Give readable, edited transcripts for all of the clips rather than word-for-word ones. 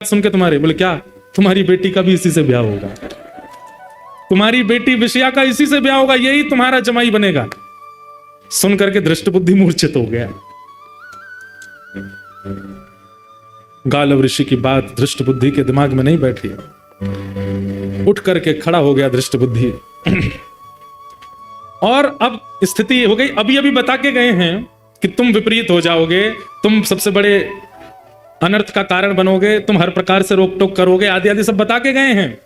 सुन के तुम्हारे, बोले क्या, तुम्हारी बेटी का भी इसी से ब्याह होगा, तुम्हारी बेटी विषया का इसी से ब्याह होगा, यही तुम्हारा जमाई बनेगा। सुन करके दृष्टबुद्धि मूर्छित हो गया। गालव ऋषि की बात दृष्टबुद्धि के दिमाग में नहीं बैठी। उठ करके खड़ा हो गया दृष्टबुद्धि। और अब स्थिति हो गई, अभी अभी बता के गए हैं कि तुम विपरीत हो जाओगे, तुम सबसे बड़े अनर्थ का कारण बनोगे, तुम हर प्रकार से रोक टोक करोगे, आदि आदि सब बता के गए हैं।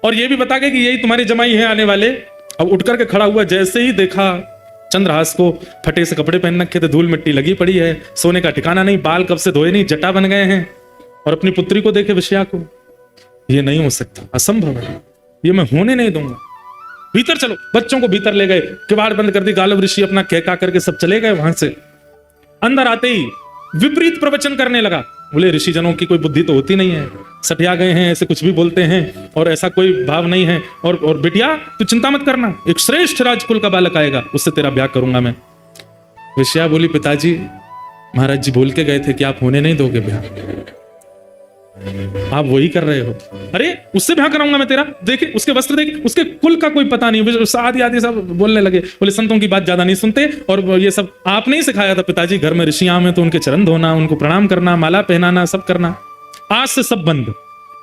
और ये भी बता के कि यही तुम्हारे जमाई है आने वाले। अब उठ करके खड़ा हुआ, जैसे ही देखा चंद्रहास को फटे से कपड़े पहन रखे थे, धूल मिट्टी लगी पड़ी है, सोने का ठिकाना नहीं, बाल कब से धोए नहीं, जटा बन गए हैं। और अपनी पुत्री को देखे विषया को, ये नहीं हो सकता, असंभव है, ये मैं होने नहीं दूंगा। भीतर चलो, बच्चों को भीतर ले गए, किवाड़ बंद कर दी। गालव ऋषि अपना कहका करके सब चले गए वहां से। अंदर आते ही विपरीत प्रवचन करने लगा। बोले ऋषि जनों की कोई बुद्धि तो होती नहीं है, सटिया गए हैं, ऐसे कुछ भी बोलते हैं और ऐसा कोई भाव नहीं है। और बिटिया तू चिंता मत करना, एक श्रेष्ठ राजकुल का बालक आएगा, उससे तेरा ब्याह करूंगा मैं। विषया बोली, पिताजी महाराज जी बोल के गए थे कि आप होने नहीं दोगे ब्याह, आप वही कर रहे हो। अरे उससे ब्याह कराऊंगा मैं तेरा, देखे उसके वस्त्र देख, उसके कुल का कोई पता नहीं, आदि आदि सब बोलने लगे। बोले संतों की बात ज्यादा नहीं सुनते, और ये सब आपने ही सिखाया था पिताजी, घर में ऋषियां में तो उनके चरण धोना, उनको प्रणाम करना, माला पहनाना, सब करना। आज से सब बंद,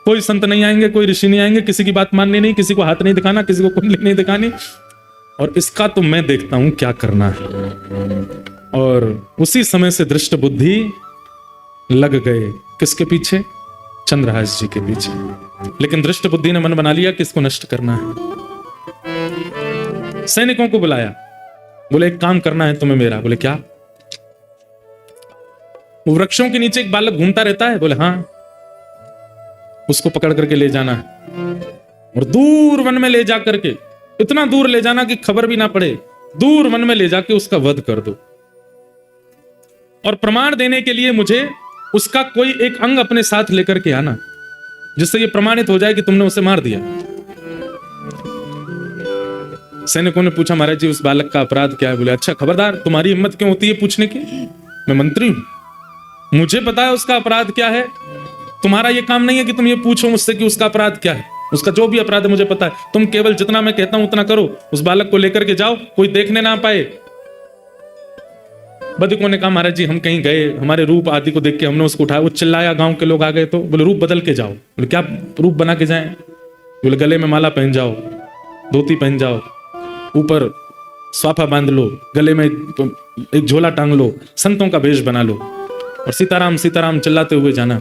कोई संत नहीं आएंगे, कोई ऋषि नहीं आएंगे, किसी की बात माननी नहीं, किसी को हाथ नहीं दिखाना, किसी को कुंडली नहीं दिखानी, और इसका तो मैं देखता हूं क्या करना है। और उसी समय से दृष्ट बुद्धि लग गए किसके पीछे, चंद्रहास जी के पीछे। लेकिन दृष्ट बुद्धि ने मन बना लिया कि इसको नष्ट करना है। सैनिकों को बुलाया, बोले एक काम करना है तुम्हें मेरा। बोले क्या? वृक्षों के नीचे एक बालक घूमता रहता है। बोले हाँ, उसको पकड़ करके ले जाना है और दूर वन में ले जा करके, इतना दूर ले जाना कि खबर भी ना पड़े, दूर वन में ले जाके उसका वध कर दो। और प्रमाण देने के लिए मुझे उसका कोई एक अंग अपने साथ लेकर के आना, जिससे ये प्रमाणित हो जाए कि तुमने उसे मार दिया। सैनिकों ने पूछा, महाराज जी उस बालक का अपराध क्या है? बोले अच्छा, खबरदार, तुम्हारी हिम्मत क्यों होती है पूछने की? मैं मंत्री हूं, मुझे पता है उसका अपराध क्या है। तुम्हारा ये काम नहीं है कि तुम ये पूछो मुझसे कि उसका अपराध क्या है। उसका जो भी अपराध है मुझे पता है, तुम केवल जितना मैं कहता हूं उतना करो। उस बालक को लेकर के जाओ, कोई देखने ना पाए। बदिकों ने कहा, महाराज जी हम कहीं गए, हमारे रूप आदि को देख के हमने उसको उठाया, वो चिल्लाया, गांव के लोग आ गए तो। बोले रूप बदल के जाओ। बोले क्या रूप बना के जाएं? बोले गले में माला पहन जाओ, धोती पहन जाओ, ऊपर स्वाफा बांध लो, गले में एक झोला टांग लो, संतों का वेश बना लो और सीताराम सीताराम चिल्लाते हुए जाना।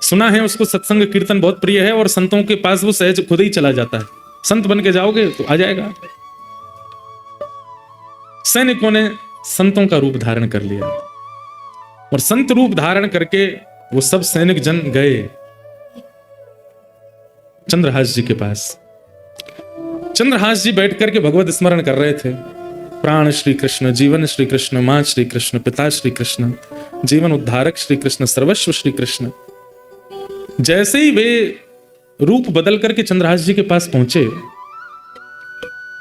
सुना है उसको सत्संग कीर्तन बहुत प्रिय है और संतों के पास वो सहज खुद ही चला जाता है। संत बन के जाओगे तो आ जाएगा। सैनिकों ने संतों का रूप धारण कर लिया और संत रूप धारण करके वो सब सैनिक जन गए चंद्रहास जी के पास। चंद्रहास जी बैठ करके भगवत स्मरण कर रहे थे। प्राण श्री कृष्ण, जीवन श्री कृष्ण, मां श्री कृष्ण, पिता श्री कृष्ण, जीवन उद्धारक श्री कृष्ण, सर्वस्व श्री कृष्ण। जैसे ही वे रूप बदल करके चंद्रहास जी के पास पहुंचे,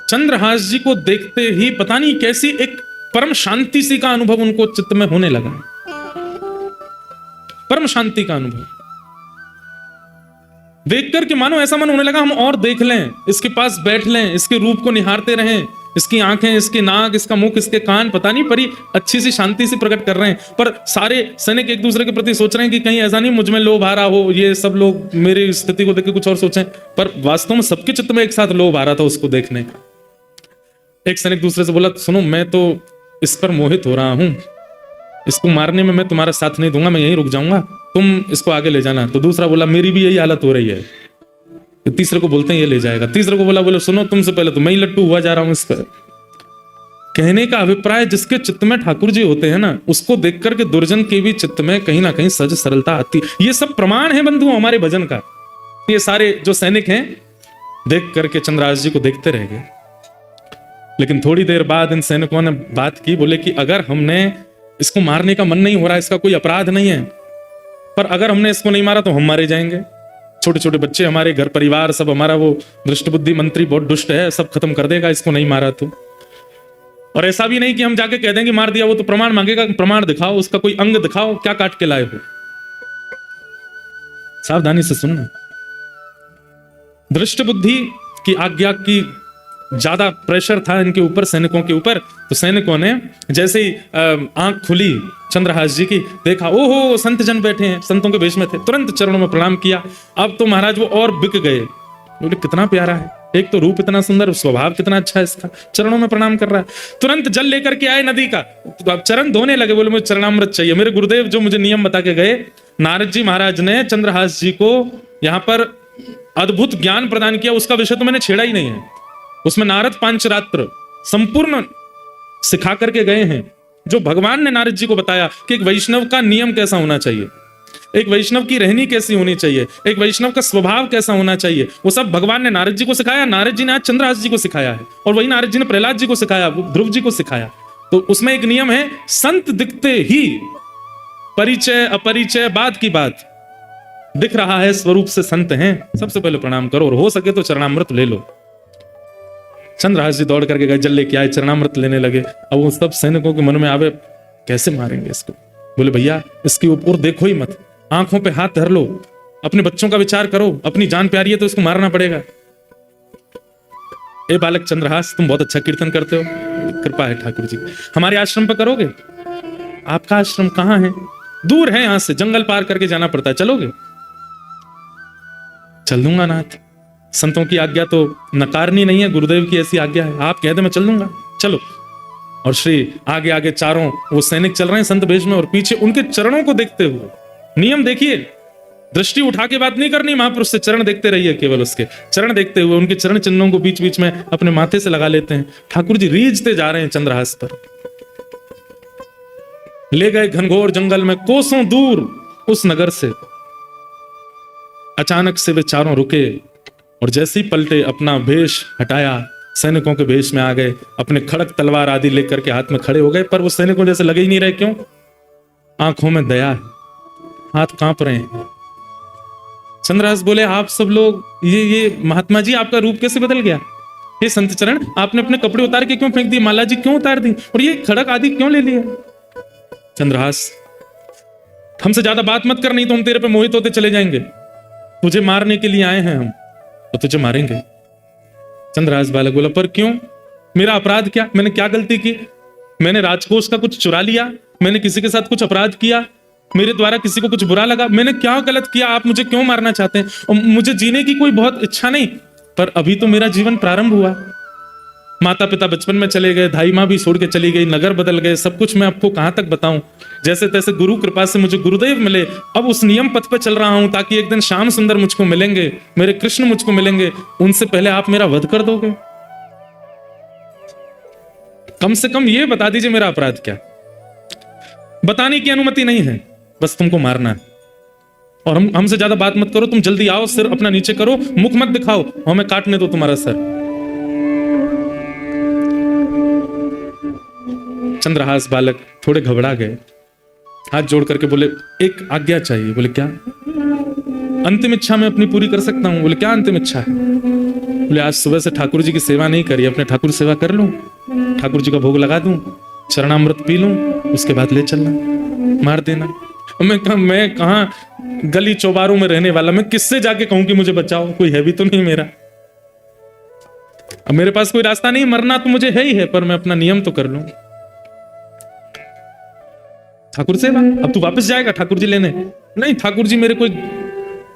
चंद्रहास जी को देखते ही पता नहीं कैसी एक परम शांति सी का अनुभव उनको चित्त में होने लगा। परम शांति का अनुभव देख करके मानो ऐसा मन होने लगा हम और देख लें, इसके पास बैठ लें, इसके रूप को निहारते रहें। इसकी आंखें, इसके नाक, इसका मुख, इसके कान, पता नहीं परी अच्छी सी शांति से प्रकट कर रहे हैं। पर सारे सैनिक एक दूसरे के प्रति सोच रहे हैं कि कहीं ऐसा नहीं मुझ में लोभ आ रहा हो, ये सब लोग मेरी स्थिति को देख के कुछ और सोचें। पर वास्तव में सबके चित्त में एक साथ लोभ आ रहा था उसको देखने का। एक सैनिक दूसरे से बोला, सुनो मैं तो इस पर मोहित हो रहा हूं, इसको मारने में मैं तुम्हारा साथ नहीं दूंगा, मैं यहीं रुक जाऊंगा, तुम इसको आगे ले जाना। तो दूसरा बोला, मेरी भी यही हालत हो रही है। तो तीसरे को बोलते हैं ये ले जाएगा। तीसरे को बोला, बोले सुनो तुमसे पहले तो मैं ही लट्टू हुआ जा रहा हूं इस पर। कहने का अभिप्राय, जिसके चित्त में ठाकुर जी होते हैं ना, उसको देख करके दुर्जन के भी चित्त में कहीं ना कहीं सहज सरलता आती। ये सब प्रमाण है बंधु हमारे भजन का। ये सारे जो सैनिक हैं देख करके चंद्रहास जी को देखते रह गए। लेकिन थोड़ी देर बाद इन सैनिकों ने बात की, बोले कि अगर हमने इसको मारने का मन नहीं हो रहा, इसका कोई अपराध नहीं है, पर अगर हमने इसको नहीं मारा तो हम मारे जाएंगे। छोटे छोटे बच्चे, हमारे घर परिवार सब, हमारा वो दृष्टबुद्धि मंत्री बहुत दुष्ट है, सब खत्म कर देगा इसको नहीं मारा तो। और ऐसा भी नहीं कि हम जाके कह देंगे मार दिया, वो तो प्रमाण मांगेगा, प्रमाण दिखाओ, उसका कोई अंग दिखाओ, क्या काट के लाए हो। सावधानी से सुनना। दृष्ट बुद्धि की आज्ञा की ज्यादा प्रेशर था इनके ऊपर, सैनिकों के ऊपर। तो सैनिकों ने जैसे ही आंख खुली चंद्रहास जी की, देखा ओहो संत जन बैठे हैं, संतों के भेष में थे, तुरंत चरणों में प्रणाम किया। अब तो महाराज वो और बिक गए, बोले कितना प्यारा है, एक तो रूप इतना सुंदर, स्वभाव कितना अच्छा है इसका, चरणों में प्रणाम कर रहा है। तुरंत जल लेकर के आए नदी का, तो अब चरण धोने लगे, बोले मुझे चरणामृत चाहिए। मेरे गुरुदेव जो मुझे नियम बता के गए, नारद जी महाराज ने चंद्रहास जी को यहाँ पर अद्भुत ज्ञान प्रदान किया, उसका विषय तो मैंने छेड़ा ही नहीं है। उसमें नारद पांचरात्र संपूर्ण सिखा करके गए हैं, जो भगवान ने नारद जी को बताया कि एक वैष्णव का नियम कैसा होना चाहिए, एक वैष्णव की रहनी कैसी होनी चाहिए, एक वैष्णव का स्वभाव कैसा होना चाहिए, वो सब भगवान ने नारद जी को सिखाया। नारद जी ने आज चंद्रहास जी को सिखाया है, और वही नारद जी ने प्रहलाद जी को सिखाया, ध्रुव जी को सिखाया। तो उसमें एक नियम है, संत दिखते ही परिचय अपरिचय बाद की बात, दिख रहा है स्वरूप से संत हैं, सबसे पहले प्रणाम करो, और हो सके तो चरणामृत ले लो। चंद्रहास जी दौड़ करके गए, जल लेके आए, चरणामृत लेने लगे। अब वो सब सैनिकों के मन में आवे, कैसे मारेंगे इसको। बोले भैया इसकी ऊपर देखो ही मत, आंखों पे हाथ धर लो, अपने बच्चों का विचार करो, अपनी जान प्यारी है तो इसको मारना पड़ेगा। ए बालक चंद्रहास, तुम बहुत अच्छा कीर्तन करते हो, कृपा है ठाकुर जी, हमारे आश्रम पर करोगे? आपका आश्रम कहाँ है? दूर है, यहां से जंगल पार करके जाना पड़ता है, चलोगे? चल दूंगा नाथ, संतों की आज्ञा तो नकारनी नहीं है, गुरुदेव की ऐसी आज्ञा है, आप कहते मैं चल दूंगा, चलो। और श्री आगे आगे चारों वो सैनिक चल रहे हैं संत भेष में, और पीछे उनके चरणों को देखते हुए, नियम देखिए, दृष्टि उठा के बात नहीं करनी, महापुरुष से चरण देखते रहिए, केवल उसके चरण देखते हुए उनके चरण चिन्हों को बीच बीच में अपने माथे से लगा लेते हैं। ठाकुर जी रीझते जा रहे हैं चंद्रहास पर। ले गए घनघोर जंगल में, कोसों दूर उस नगर से। अचानक से वे चारों रुके, और जैसे ही पलटे, अपना भेष हटाया, सैनिकों के भेष में आ गए, अपने खड़क तलवार आदि लेकर के हाथ में खड़े हो गए। पर वो सैनिकों जैसे लगे ही नहीं रहे, क्यों? आंखों में दया है, हाथ कांप रहे हैं। चंद्रहास बोले, आप सब लोग, ये महात्मा जी आपका रूप कैसे बदल गया? ये संत चरण, आपने अपने कपड़े उतार के क्यों फेंक दिए, माला जी क्यों उतार दी, और ये खड़क आदि क्यों ले लिया? चंद्रहास, हमसे ज्यादा बात मत कर, नहीं तो हम तेरे पे मोहित होते चले जाएंगे। तुझे मारने के लिए आए हैं हम, तो तुझे मारेंगे। चंद्रहास बालक बोला, पर क्यों? मेरा अपराध क्या? मैंने क्या गलती की? मैंने राजकोष का कुछ चुरा लिया? मैंने किसी के साथ कुछ अपराध किया? मेरे द्वारा किसी को कुछ बुरा लगा? मैंने क्या गलत किया? आप मुझे क्यों मारना चाहते हैं? और मुझे जीने की कोई बहुत इच्छा नहीं, पर अभी तो मेरा जीवन प्रारंभ हुआ। माता पिता बचपन में चले गए, धाई माँ भी छोड़ के चली गई, नगर बदल गए, सब कुछ मैं आपको कहां तक बताऊं। जैसे तैसे गुरु कृपा से मुझे गुरुदेव मिले, अब उस नियम पथ पे चल रहा हूं, ताकि एक दिन श्याम सुंदर मुझको मिलेंगे, मेरे कृष्ण मुझको मिलेंगे, उनसे पहले आप मेरा वध कर दोगे। कम से कम ये बता दीजिए मेरा अपराध क्या। बताने की अनुमति नहीं है, बस तुमको मारना है। और हमसे ज्यादा बात मत करो, तुम जल्दी आओ, सिर अपना नीचे करो, मुख मत दिखाओ, हमें काटने दो तुम्हारा सर। चंद्रहास बालक थोड़े घबरा गए, हाथ जोड़ करके बोले, एक आज्ञा चाहिए। बोले क्या? अंतिम इच्छा मैं अपनी पूरी कर सकता हूं। बोले क्या अंतिम इच्छा है? बोले आज सुबह से ठाकुर जी की सेवा नहीं करी, अपने ठाकुर सेवा कर लूं, ठाकुर जी का भोग लगा दूं, चरणामृत पी लूं, उसके बाद ले चलना, मार देना। मैं कहां गली चौबारों में रहने वाला, मैं किससे जाके कहूं कि मुझे बचाओ? कोई है भी तो नहीं मेरा, अब मेरे पास कोई रास्ता नहीं, मरना तो मुझे है ही है, पर मैं अपना नियम तो कर लूं। ठाकुर सेवा, अब तू वापस जाएगा ठाकुर जी लेने? नहीं, ठाकुर जी मेरे कोई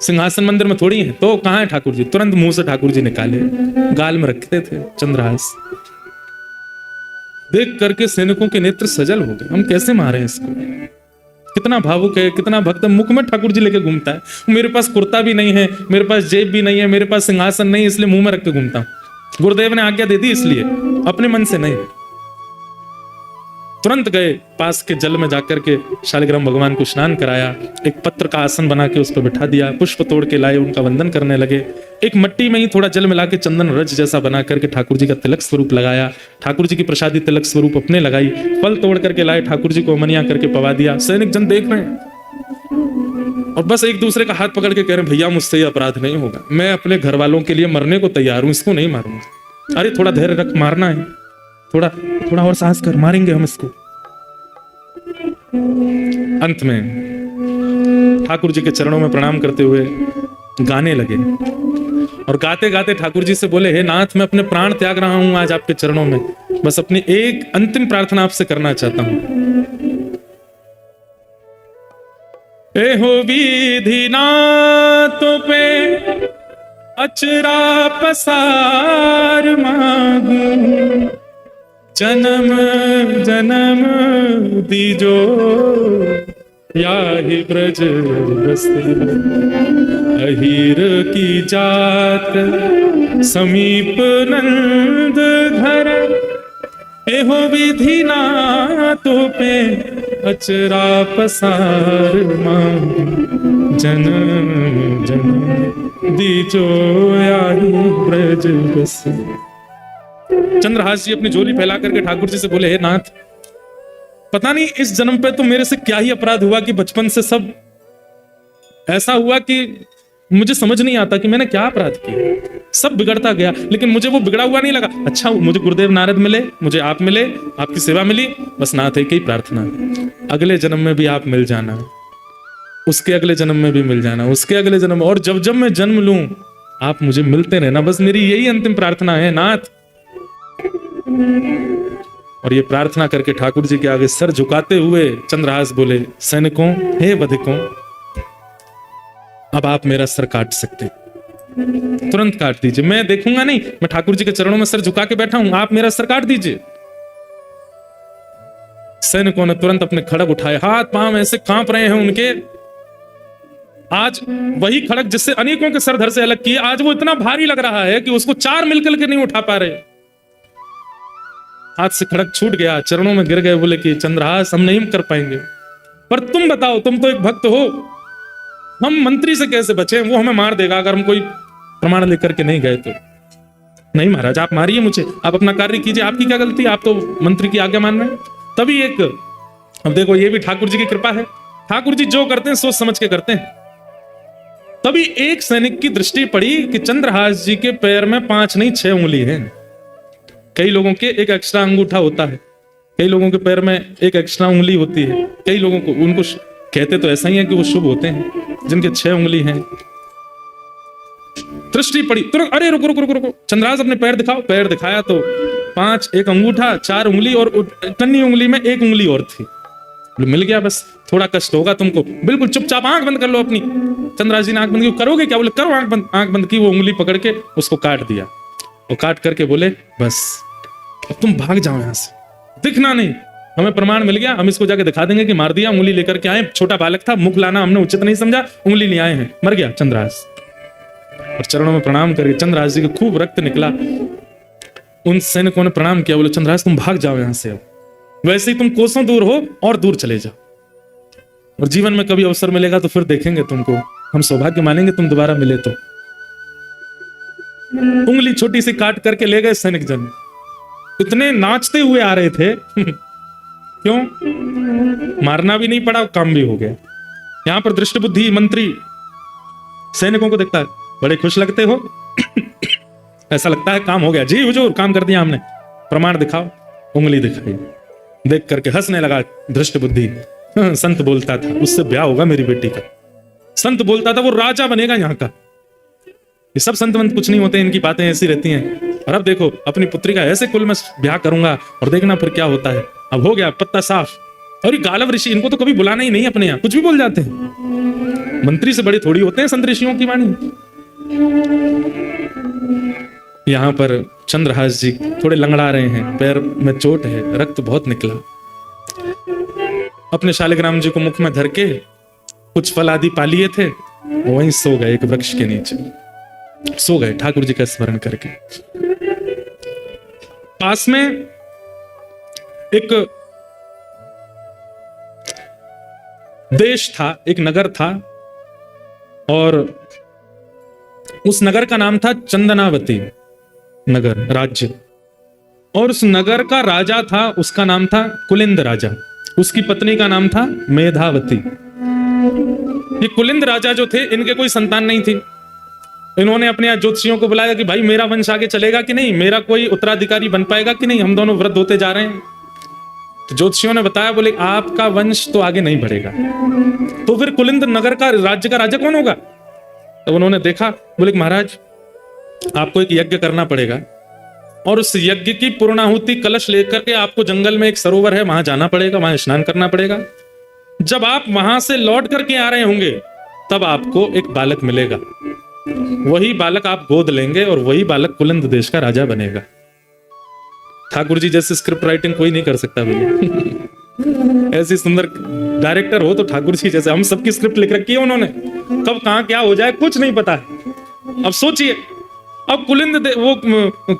सिंहासन मंदिर में थोड़ी है। तो कहां है ठाकुर जी? तुरंत मुंह से ठाकुर जी निकाले, गाल में रखते थे। चंद्रहास देख करके सैनिकों के नेत्र सजल हो गए, हम कैसे मारे इसको? कितना भावुक है, कितना भक्त, मुख में ठाकुर जी लेके घूमता है। मेरे पास कुर्ता भी नहीं है, मेरे पास जेब भी नहीं है, मेरे पास सिंहासन नहीं, इसलिए मुंह में रख के घूमता हूं। गुरुदेव ने आज्ञा दे दी, इसलिए, अपने मन से नहीं। तुरंत गए पास के जल में जाकर के शालिग्राम भगवान को स्नान कराया, एक पत्र का आसन बना के उस पर बिठा दिया, पुष्प तोड़ के लाए, उनका वंदन करने लगे। एक मट्टी में ही थोड़ा जल मिला के चंदन रज जैसा बना करके ठाकुर जी का तिलक स्वरूप लगाया, ठाकुर जी की प्रसादी तिलक स्वरूप अपने लगाई, फल तोड़ करके लाए, ठाकुर जी को अमनिया करके पवा दिया। सैनिक जन देख रहे हैं और बस एक दूसरे का हाथ पकड़ के कह रहे, भैया मुझसे ये अपराध नहीं होगा, मैं अपने घर वालों के लिए मरने को तैयार हूं, इसको नहीं मारूंगा। अरे थोड़ा धैर्य रख, मारना है, थोड़ा और साहस कर, मारेंगे हम इसको। अंत में ठाकुर जी के चरणों में प्रणाम करते हुए गाने लगे और गाते गाते ठाकुर जी से बोले, हे नाथ, मैं अपने प्राण त्याग रहा हूं आज आपके चरणों में, बस अपनी एक अंतिम प्रार्थना आपसे करना चाहता हूं। एहो विधिनाथों पे अचरा पसार मांगू, जन्म जन्म दीजो याहि ब्रज बसे, अहीर की जात समीप नंद घर, एहो विधि नाथों पे अचरा पसार मांगू, जन्म जन्म दीजो याहि ब्रज बसे। चंद्रहास जी अपनी झोली फैला करके ठाकुर जी से बोले, हे नाथ, पता नहीं इस जन्म पे तो मेरे से क्या ही अपराध हुआ कि बचपन से सब ऐसा हुआ कि मुझे समझ नहीं आता कि मैंने क्या अपराध किया। सब बिगड़ता गया, लेकिन मुझे वो बिगड़ा हुआ नहीं लगा। अच्छा, मुझे गुरुदेव नारद मिले, मुझे आप मिले, आपकी सेवा मिली, बस नाथ एक ही प्रार्थना, अगले जन्म में भी आप मिल जाना, उसके अगले जन्म में भी मिल जाना, उसके अगले जन्म में, और जब जब मैं जन्म लूं आप मुझे मिलते रहना, बस मेरी यही अंतिम प्रार्थना है नाथ। और ये प्रार्थना करके ठाकुर जी के आगे सर झुकाते हुए चंद्रहास बोले, सैनिकों, हे वधिकों, अब आप मेरा सर काट सकते, तुरंत काट दीजिए, मैं देखूंगा नहीं, मैं ठाकुर जी के चरणों में सर झुका के बैठा हूं, आप मेरा सर काट दीजिए। सैनिकों ने तुरंत अपने खड़ग उठाए, हाथ पांव ऐसे कांप रहे हैं उनके। आज वही खड़ग जिससे अनेकों के सर धड़ से अलग किए, आज वो इतना भारी लग रहा है कि उसको चार मिलकर के नहीं उठा पा रहे। हाथ से खड़ग छूट गया, चरणों में गिर गए, बोले कि चंद्रहास, हम नहीं कर पाएंगे, पर तुम बताओ, तुम तो एक भक्त हो, हम मंत्री से कैसे बचे? वो हमें मार देगा अगर हम कोई प्रमाण लेकर के नहीं गए तो। नहीं महाराज, आप मारिए मुझे, आप अपना कार्य कीजिए, आपकी क्या गलती, आप तो मंत्री की आज्ञा मान रहे हैं। तभी एक, अब देखो ये भी ठाकुर जी की कृपा है, ठाकुर जी जो करते हैं सोच समझ के करते हैं। तभी एक सैनिक की दृष्टि पड़ी कि चंद्रहास जी के पैर में 5 नहीं 6 उंगली है। कई लोगों के एक एक्स्ट्रा अंगूठा होता है, कई लोगों के पैर में एक एक्स्ट्रा उंगली होती है, कई लोगों को, उनको कहते तो ऐसा ही है कि वो शुभ होते हैं, जिनके 6 उंगली हैं। दृष्टि पड़ी तुरंत, अरे रुको रुको रुको रुको, चंद्रहास अपने पैर दिखाओ। पैर दिखाया तो 5, एक अंगूठा, 4 उंगली और टन्नी उंगली में 1 उंगली और थी। मिल गया, बस थोड़ा कष्ट होगा तुमको, बिल्कुल चुपचाप आंख बंद कर लो अपनी। चंद्रहास जी ने आंख बंद की, करोगे क्या? बोले करो आंख बंद। आंख बंद की, वो उंगली पकड़ के उसको काट दिया, और काट करके बोले, बस अब तुम भाग जाओ यहां से, दिखना नहीं, हमें प्रमाण मिल गया, हम इसको जाके दिखा देंगे कि मार दिया, उंगली लेकर के आए, छोटा बालक था, मुख लाना हमने उचित नहीं समझा, उंगली ले आए हैं, मर गया चंद्रहास। और चरणों में प्रणाम करके चंद्रहास जी को खूब रक्त निकला। उन सैनिकों ने प्रणाम किया, बोले चंद्रहास तुम भाग जाओ यहां से, अब वैसे ही तुम कोसों दूर हो और दूर चले जाओ, और जीवन में कभी अवसर मिलेगा तो फिर देखेंगे तुमको, हम सौभाग्य मानेंगे तुम दोबारा मिले तो। उंगली छोटी सी काट करके ले गए सैनिक जन, इतने नाचते हुए आ रहे थे क्यों? मारना भी नहीं पड़ा, काम भी हो गया। यहां पर दृष्ट बुद्धि मंत्री सैनिकों को देखता है, बड़े खुश लगते हो ऐसा लगता है काम हो गया, जी हुजूर काम कर दिया हमने, प्रमाण दिखाओ। उंगली दिखाई, देख करके हंसने लगा दृष्ट बुद्धि। संत बोलता था उससे ब्याह होगा मेरी बेटी का, संत बोलता था वो राजा बनेगा यहाँ का। ये सब संत मंत कुछ नहीं होते, इनकी बातें ऐसी रहती हैं। और अब देखो अपनी पुत्री का ऐसे कुल में ब्याह करूंगा और देखना फिर क्या होता है। अब हो गया पत्ता साफ। और ये गालव ऋषि, इनको तो कभी बुलाना ही नहीं अपने यहाँ, कुछ भी बोल जाते हैं। मंत्री से बड़े थोड़ी होते हैं संत ऋषियों की वाणी। यहां पर चंद्रहास जी थोड़े लंगड़ा रहे हैं, पैर में चोट है, रक्त बहुत निकला। अपने शालिग्राम जी को मुख में धर के कुछ फल आदि पा लिए थे, वहीं सो गए, एक वृक्ष के नीचे सो गए ठाकुर जी का स्मरण करके। पास में एक देश था, एक नगर था, और उस नगर का नाम था चंदनावती नगर राज्य। और उस नगर का राजा था, उसका नाम था कुलिंद राजा, उसकी पत्नी का नाम था मेधावती। ये कुलिंद राजा जो थे, इनके कोई संतान नहीं थी। इन्होंने अपने ज्योतिषियों को बुलाया कि भाई मेरा वंश आगे चलेगा कि नहीं, मेरा कोई उत्तराधिकारी बन पाएगा कि नहीं, हम दोनों वृद्ध होते जा रहे हैं। तो ज्योतिषियों ने बताया, बोले आपका वंश तो आगे नहीं बढ़ेगा, तो फिर कुलिंद नगर का राज्य का राजा कौन होगा? तो उन्होंने देखा, बोले महाराज आपको एक यज्ञ करना पड़ेगा और उस यज्ञ की पूर्णाहुति कलश लेकर के आपको जंगल में एक सरोवर है वहां जाना पड़ेगा, वहां स्नान करना पड़ेगा। जब आप वहां से लौट करके आ रहे होंगे तब आपको एक बालक मिलेगा, वही बालक आप गोद लेंगे और वही बालक कुलिंद देश का राजा बनेगा। ठाकुर जी जैसे स्क्रिप्ट राइटिंग कोई नहीं कर सकता भैया। ऐसी सुंदर डायरेक्टर हो तो ठाकुर जी जैसे। हम सबकी स्क्रिप्ट लिख रखी है उन्होंने, कब कहां क्या हो जाए कुछ नहीं पता है। अब सोचिए, अब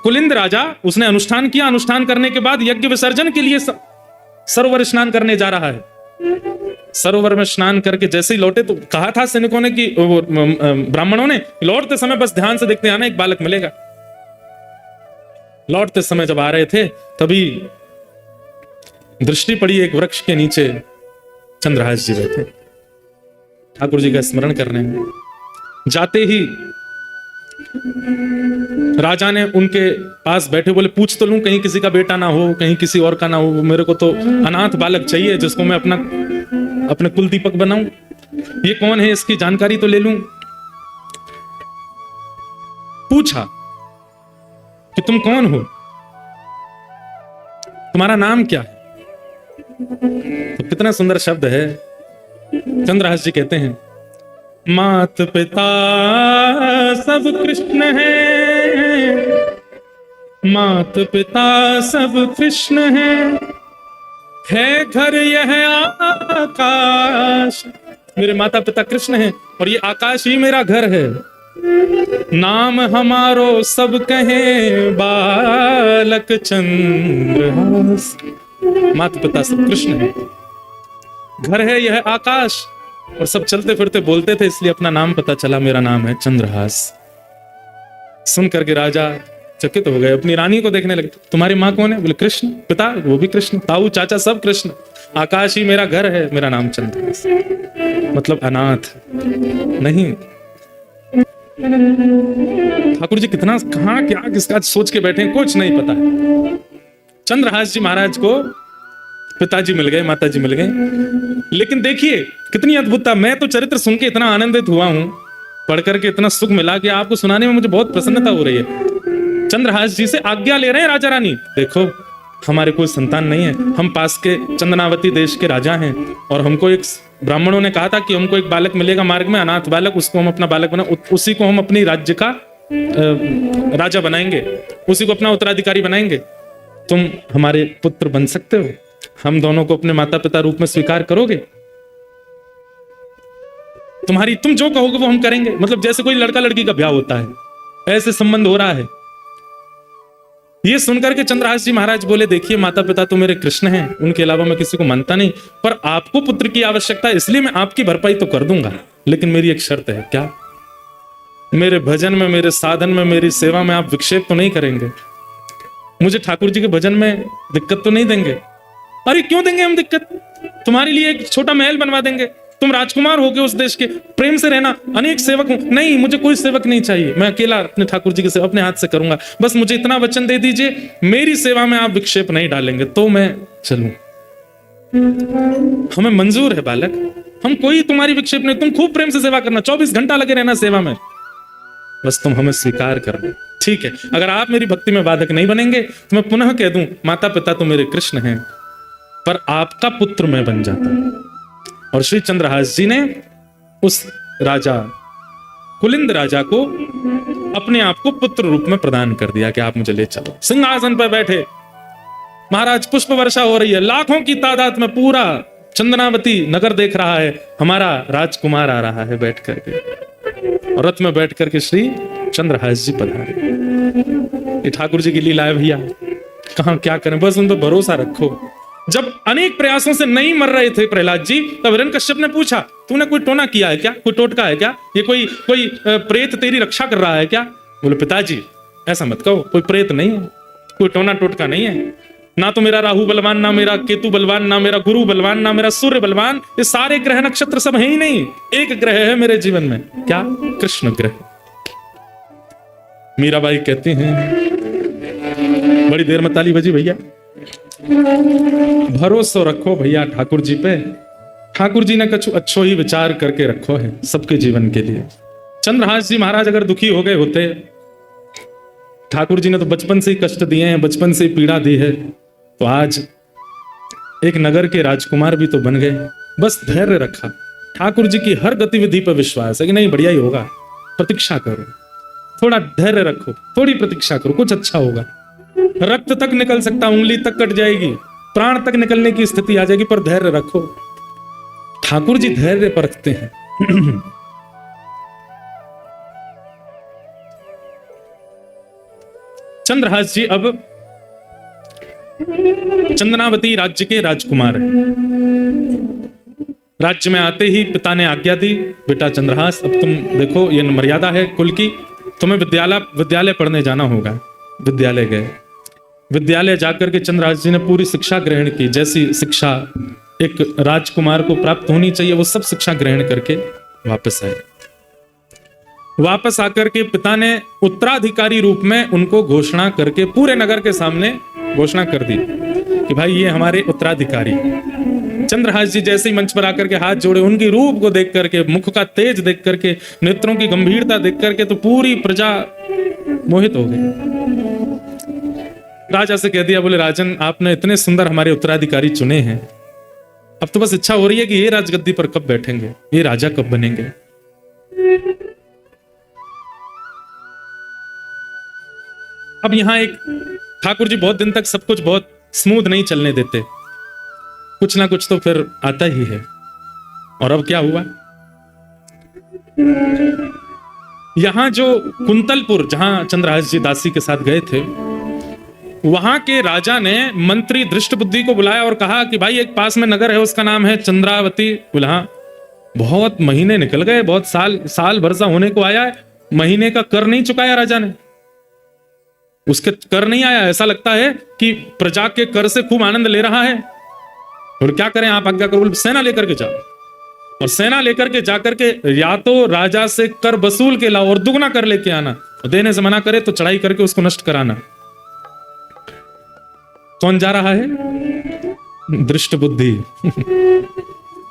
कुलिंद राजा उसने अनुष्ठान किया, अनुष्ठान करने के बाद यज्ञ विसर्जन के लिए सरोवर स्नान करने जा रहा है। सरोवर में स्नान करके जैसे ही लौटे, तो कहा था सैनिकों ने कि ब्राह्मणों ने, लौटते समय बस ध्यान से देखते आना एक बालक मिलेगा। लौटते समय जब आ रहे थे तभी दृष्टि पड़ी एक वृक्ष के नीचे चंद्रहास जी बैठे, ठाकुर जी का स्मरण करने में। जाते ही राजा ने उनके पास बैठे बोले, पूछ तो लूं कहीं किसी का बेटा ना हो, कहीं किसी और का ना हो, मेरे को तो अनाथ बालक चाहिए जिसको मैं अपने कुल दीपक बनाऊं। ये कौन है, इसकी जानकारी तो ले लूं। पूछा कि तुम कौन हो, तुम्हारा नाम क्या है? तो कितना सुंदर शब्द है। चंद्रहास जी कहते हैं, मात पिता सब कृष्ण है, मात पिता सब कृष्ण है घर यह आकाश। मेरे माता पिता कृष्ण हैं और ये आकाश ही मेरा घर है। नाम हमारो सब कहे बालक चंद्रहास। माता पिता सब कृष्ण है, घर है यह आकाश, और सब चलते फिरते बोलते थे इसलिए अपना नाम पता चला, मेरा नाम है चंद्रहास। सुन करके राजा चकित हो गए, अपनी रानी को देखने लगे। तुम्हारी माँ कौन है? बोले कृष्ण। पिता? वो भी कृष्ण। ताऊ चाचा सब कृष्ण। आकाश ही मेरा घर है, मेरा नाम चंद्रहास। मतलब अनाथ नहीं। ठाकुर जी कितना कहां क्या किसका सोच के बैठे, कुछ नहीं पता है। चंद्रहास जी महाराज को पिताजी मिल गए, माताजी मिल गए, लेकिन देखिए कितनी अद्भुतता। मैं तो चरित्र सुन के इतना आनंदित हुआ हूं, पढ़ करके इतना सुख मिला कि आपको सुनाने में मुझे बहुत प्रसन्नता हो रही है। चंद्रहास जी से आज्ञा ले रहे हैं राजा रानी, देखो हमारे कोई संतान नहीं है, हम पास के चंदनावती देश के राजा हैं और हमको एक ब्राह्मणों ने कहा था कि हमको एक बालक मिलेगा मार्ग में, अनाथ बालक, उसको हम अपना बालक बना, उसी को हम अपनी राज्य का राजा बनाएंगे, उसी को अपना उत्तराधिकारी बनाएंगे। तुम हमारे पुत्र बन सकते हो, हम दोनों को अपने माता पिता रूप में स्वीकार करोगे? तुम जो कहोगे वो हम करेंगे। मतलब जैसे कोई लड़का लड़की का ब्याह होता है, ऐसे संबंध हो रहा है। ये सुनकर के चंद्रहास जी महाराज बोले, देखिए माता पिता तो मेरे कृष्ण हैं, उनके अलावा मैं किसी को मानता नहीं, पर आपको पुत्र की आवश्यकता है, इसलिए मैं आपकी भरपाई तो कर दूंगा, लेकिन मेरी एक शर्त है। क्या? मेरे भजन में, मेरे साधन में, मेरी सेवा में आप विक्षेप तो नहीं करेंगे? मुझे ठाकुर जी के भजन में दिक्कत तो नहीं देंगे? अरे क्यों देंगे हम दिक्कत? तुम्हारे लिए एक छोटा महल बनवा देंगे, तुम राजकुमार होगे उस देश के, प्रेम से रहना, अनेक सेवक हूं। नहीं, मुझे कोई सेवक नहीं चाहिए, मैं अकेला अपने ठाकुर जी की सेवा अपने हाथ से करूंगा, बस मुझे इतना वचन दे दीजिए, मेरी सेवा में आप विक्षेप नहीं डालेंगे तो मैं चलूं। हमें मंजूर है बालक, हम कोई तुम्हारी विक्षेप नहीं, तुम खूब प्रेम से सेवा करना, 24 घंटा लगे रहना सेवा में, बस तुम हमें स्वीकार करना। ठीक है, अगर आप मेरी भक्ति में बाधक नहीं बनेंगे तो मैं पुनः कह दूं, माता पिता तो मेरे कृष्ण हैं, पर आपका पुत्र मैं बन जाता हूं। और श्री चंद्रहास जी ने उस राजा कुलिंद राजा को अपने आप को पुत्र रूप में प्रदान कर दिया कि आप मुझे ले चलो। सिंहासन पर बैठे महाराज, पुष्प वर्षा हो रही है, लाखों की तादाद में पूरा चंदनावती नगर देख रहा है, हमारा राजकुमार आ रहा है बैठ करके, और रथ में बैठ करके श्री चंद्रहास जी पधारे। ये ठाकुर जी की लीला है भैया, कहां क्या करें, बस उन पर भरोसा रखो। जब अनेक प्रयासों से नहीं मर रहे थे प्रहलाद जी, तब हिरण्यकश्यप ने पूछा, तूने कोई टोना किया है क्या, कोई टोटका है क्या, ये कोई प्रेत तेरी रक्षा कर रहा है क्या? बोले पिताजी ऐसा मत कहो, कोई प्रेत नहीं है, कोई टोना टोटका नहीं है, ना तो मेरा राहु बलवान, ना मेरा केतु बलवान, ना मेरा गुरु बलवान, ना मेरा सूर्य बलवान, ये सारे ग्रह नक्षत्र सब है ही नहीं, एक ग्रह है मेरे जीवन में। क्या? कृष्ण ग्रह। मीराबाई कहती हैं, बड़ी देर में ताली बजी भैया, भरोसा रखो भैया ठाकुर जी पे। ठाकुर जी ने कुछ अच्छो ही विचार करके रखो है सबके जीवन के लिए। चंद्रहास जी महाराज अगर दुखी हो गए होते, ठाकुर जी ने तो बचपन से ही कष्ट दिए हैं, बचपन से ही पीड़ा दी है, तो आज एक नगर के राजकुमार भी तो बन गए। बस धैर्य रखा, ठाकुर जी की हर गतिविधि पर विश्वास है कि नहीं बढ़िया ही होगा, प्रतीक्षा करो, थोड़ा धैर्य रखो, थोड़ी प्रतीक्षा करो, कुछ अच्छा होगा। रक्त तक निकल सकता, उंगली तक कट जाएगी, प्राण तक निकलने की स्थिति आ जाएगी, पर धैर्य रखो। ठाकुर जी धैर्य परखते हैं। चंद्रहास जी अब चंदनावती राज्य के राजकुमार हैं। राज्य में आते ही पिता ने आज्ञा दी, बेटा चंद्रहास अब तुम देखो ये मर्यादा है कुल की, तुम्हें विद्यालय पढ़ने जाना होगा। विद्यालय गए, विद्यालय जाकर के चंद्रहास जी ने पूरी शिक्षा ग्रहण की, जैसी शिक्षा एक राजकुमार को प्राप्त होनी चाहिए वो सब शिक्षा ग्रहण करके वापस आए। वापस आकर के पिता ने उत्तराधिकारी रूप में उनको घोषणा करके पूरे नगर के सामने घोषणा कर दी कि भाई ये हमारे उत्तराधिकारी। चंद्रहास जी जैसे ही मंच पर आकर के हाथ जोड़े, उनकी रूप को देख करके, मुख का तेज देख करके, नेत्रों की गंभीरता देख करके तो पूरी प्रजा मोहित हो गई। राजा से कह दिया, बोले राजन आपने इतने सुंदर हमारे उत्तराधिकारी चुने हैं, अब तो बस इच्छा हो रही है कि ये राजगद्दी पर कब बैठेंगे, ये राजा कब बनेंगे। अब यहां एक ठाकुर जी बहुत दिन तक सब कुछ बहुत स्मूथ नहीं चलने देते, कुछ ना कुछ तो फिर आता ही है। और अब क्या हुआ, यहां जो कुंतलपुर जहां चंद्रहास जी दासी के साथ गए थे, वहां के राजा ने मंत्री दृष्टबुद्धि को बुलाया और कहा कि भाई एक पास में नगर है, उसका नाम है चंद्रावती। बोला बहुत महीने निकल गए, बहुत साल भर होने को आया है, महीने का कर नहीं चुकाया राजा ने, उसके कर नहीं आया, ऐसा लगता है कि प्रजा के कर से खूब आनंद ले रहा है। और क्या करें आप आज्ञा करो, सेना लेकर के जाओ, और सेना लेकर के जाकर के या तो राजा से कर वसूल के लाओ और दुगना कर लेके आना, और देने से मना करे तो चढ़ाई करके उसको नष्ट कराना। कौन जा रहा है, दृष्ट बुद्धि।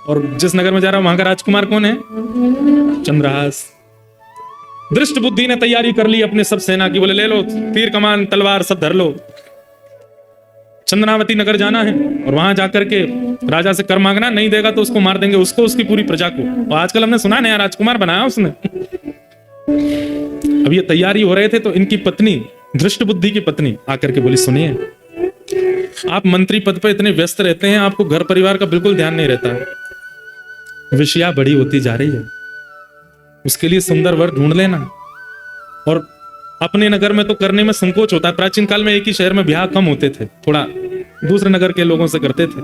और जिस नगर में जा रहा है वहां का राजकुमार कौन है, चंद्रहास। दृष्ट बुद्धि ने तैयारी कर ली अपने सब सेना की, बोले ले लो तीर कमान तलवार सब धर लो, चंदनावती नगर जाना है और वहां जाकर के राजा से कर मांगना, नहीं देगा तो उसको मार देंगे, उसको उसकी पूरी प्रजा को। और आजकल हमने सुना नया राजकुमार बनाया उसने। अब ये तैयारी हो रहे थे तो इनकी पत्नी दृष्ट बुद्धि की पत्नी आकर के बोली, सुनिए आप मंत्री पद पर इतने व्यस्त रहते हैं, आपको घर परिवार का बिल्कुल ध्यान नहीं रहता है, विषया बड़ी होती जा रही है, उसके लिए सुंदर वर ढूंढ लेना। और अपने नगर में तो करने में संकोच होता है, प्राचीन काल में एक ही शहर में ब्याह कम होते थे, थोड़ा दूसरे नगर के लोगों से करते थे।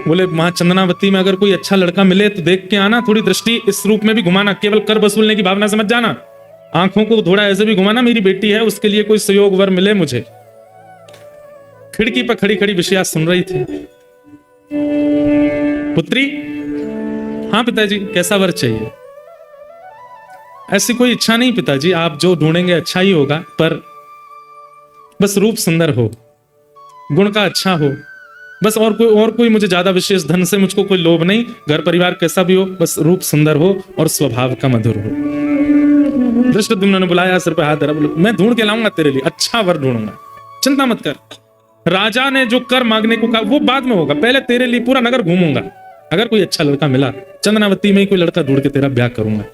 बोले वहां चंदनावती में अगर कोई अच्छा लड़का मिले तो देख के आना, थोड़ी दृष्टि इस रूप में भी घुमाना, केवल कर वसूलने की भावना से मत जाना, आंखों को थोड़ा ऐसे भी घुमाना, मेरी बेटी है उसके लिए कोई सुयोग वर मिले मुझे। खिड़की पर खड़ी खड़ी विषया सुन रही थी। पुत्री, हाँ पिताजी कैसा वर चाहिए? ऐसी कोई इच्छा नहीं पिताजी, आप जो ढूंढेंगे अच्छा ही होगा, पर बस रूप सुंदर हो, गुण का अच्छा हो, बस और कोई मुझे ज्यादा विशेष धन से मुझको कोई लोभ नहीं, घर परिवार कैसा भी हो, बस रूप सुंदर हो और स्वभाव का मधुर हो। धृष्टद्युम्न ने बुलाया, सिर पे हाथ धरा, बोले मैं ढूंढ के लाऊंगा तेरे लिए, अच्छा वर ढूंढूंगा, चिंता मत कर। राजा ने जो कर मांगने को कहा वो बाद में होगा, पहले तेरे लिए पूरा नगर घूमूंगा, अगर कोई अच्छा लड़का मिला चंदनावती में ही कोई लड़का ढूंढ के तेरा ब्याह करूंगा।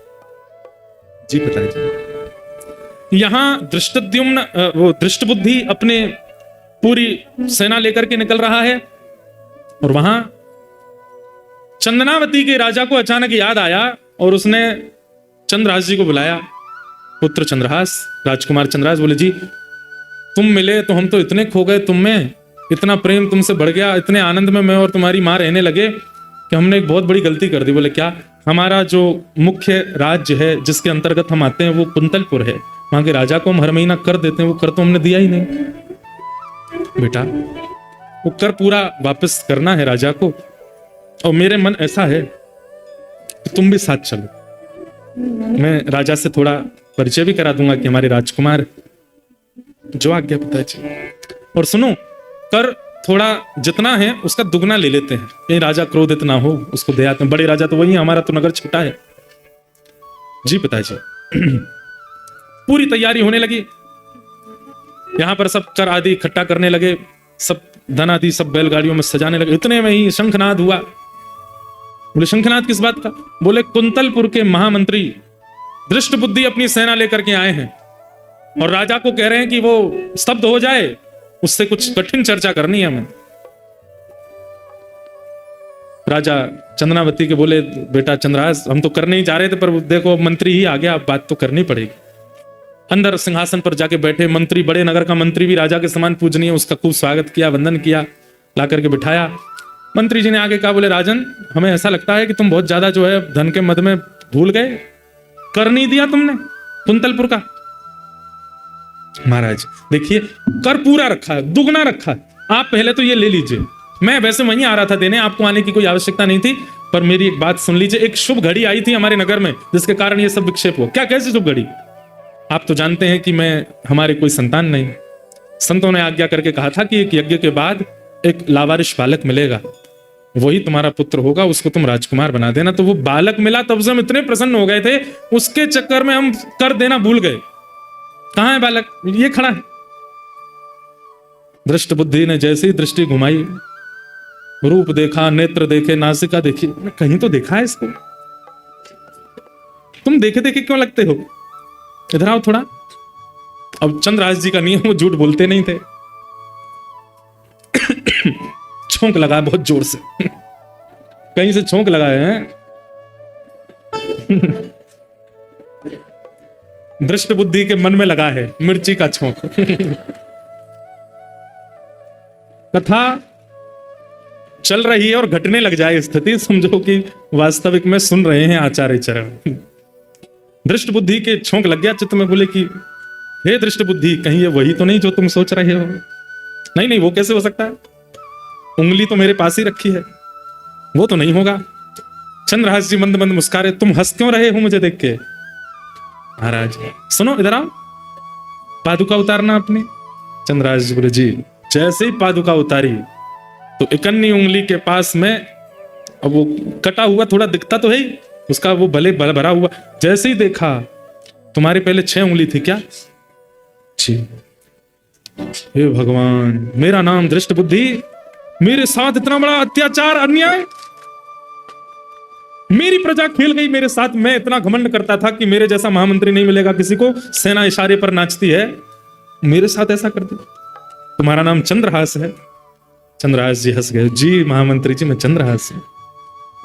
जी पिताजी। यहां दृष्टद्युम्न वो दृष्टबुद्धि अपने पूरी सेना लेकर के निकल रहा है, और वहां चंदनावती के राजा को अचानक याद आया और उसने चंद्रहास जी को बुलाया। पुत्र चंद्रहास, राजकुमार चंद्रहास, बोले जी तुम मिले तो हम तो इतने खो गए तुम में, इतना प्रेम तुमसे बढ़ गया, इतने आनंद में मैं और तुम्हारी मां रहने लगे कि हमने एक बहुत बड़ी गलती कर दी। बोले क्या? हमारा जो मुख्य राज्य है जिसके अंतर्गत हम आते हैं वो कुंतलपुर है, वहां के राजा को हम हर महीना कर देते हैं, वो कर तो हमने दिया ही नहीं। बेटा वो कर पूरा वापस करना है राजा को, और मेरे मन ऐसा है कि तुम भी साथ चलो, मैं राजा से थोड़ा परिचय भी करा दूंगा कि हमारे राजकुमार। जो आज्ञा पिताजी। और सुनो, कर थोड़ा जितना है उसका दुगना ले लेते हैं, कहीं राजा क्रोधित ना हो, उसको दे आते हैं। बड़े राजा तो वही है, हमारा तो नगर छोटा है। जी पिताजी। पूरी तैयारी होने लगी, यहां पर सब कर आदि इकट्ठा करने लगे, सब धन आदि सब बैलगाड़ियों में सजाने लगे। इतने में ही शंखनाद हुआ। बोले शंखनाद किस बात का? बोले कुंतलपुर के महामंत्री दृष्टबुद्धि अपनी सेना लेकर के आए हैं और राजा को कह रहे हैं कि वो स्तब्ध हो जाए, उससे कुछ कठिन चर्चा करनी है हमें। राजा चंद्रावती के बोले बेटा चंद्रहास, हम तो करने ही जा रहे थे, पर देखो मंत्री ही आ गया, अब बात तो करनी पड़ेगी। अंदर सिंहासन पर जाके बैठे मंत्री, बड़े नगर का मंत्री भी राजा के समान पूजनीय, उसका खूब स्वागत किया, वंदन किया, ला करके बिठाया। मंत्री जी ने आगे कहा, बोले राजन, हमें ऐसा लगता है कि तुम बहुत ज्यादा जो है धन के मद में भूल गए, कर नहीं दिया तुमने कुंतलपुर का। महाराज देखिए, कर पूरा रखा है, दुगना रखा है, आप पहले तो ये ले लीजिए। मैं वैसे वहीं आ रहा था देने, आपको आने की कोई आवश्यकता नहीं थी, पर मेरी एक बात सुन लीजिए। एक शुभ घड़ी आई थी हमारे नगर में, जिसके कारण ये सब विक्षेप हुआ। क्या, कैसी शुभ घड़ी? आप तो जानते हैं कि हमारे कोई संतान नहीं। संतों ने आज्ञा करके कहा था कि एक यज्ञ के बाद एक लावारिश बालक मिलेगा, वही तुम्हारा पुत्र होगा, उसको तुम राजकुमार बना देना। तो वो बालक मिला, तब से हम इतने प्रसन्न हो गए थे, उसके चक्कर में हम कर देना भूल गए। कहां है बालक? ये खड़ा है। दृष्ट बुद्धि ने जैसी दृष्टि घुमाई, रूप देखा, नेत्र देखे, नासिका देखी, कहीं तो देखा है इसको। तुम देखे देखे क्यों लगते हो? इधर आओ थोड़ा। अब चंद्रहास जी का नियम, वो झूठ बोलते नहीं थे। छोंक लगा बहुत जोर से, कहीं से छोंक लगाए हैं। दृष्ट बुद्धि के मन में लगा है मिर्ची का छोंक। कथा चल रही है और घटने लग जाए स्थिति, समझो कि वास्तविक में सुन रहे हैं आचार्य चरण। दृष्ट बुद्धि के छोंक लग गया चित्त में। बोले कि हे दृष्ट बुद्धि, कहीं ये वही तो नहीं जो तुम सोच रहे हो? नहीं नहीं, वो कैसे हो सकता है? उंगली तो मेरे पास ही रखी है, वो तो नहीं होगा। चंद्रहास जी मंद मंद मुस्कारे। तुम हंस क्यों रहे हो मुझे देख के? महाराज सुनो, इधर आओ, पादुका उतारना अपनी। चंद्रहास जी बोले जी। जैसे ही पादुका उतारी तो इकन्नी उंगली के पास में, अब वो कटा हुआ थोड़ा दिखता तो है ही, उसका वो भले भरा हुआ। जैसे ही देखा, तुम्हारे पहले 6 उंगली थी क्या? जी। हे भगवान, मेरा नाम दृष्ट बुद्धि, मेरे साथ इतना बड़ा अत्याचार, अन्याय, मेरी प्रजा खेल गई मेरे साथ। मैं इतना घमंड करता था कि मेरे जैसा महामंत्री नहीं मिलेगा किसी को, सेना इशारे पर नाचती है, मेरे साथ ऐसा कर दिया। तुम्हारा नाम चंद्रहास है? चंद्रहास जी हंस गए। जी महामंत्री जी, मैं चंद्रहास हूं।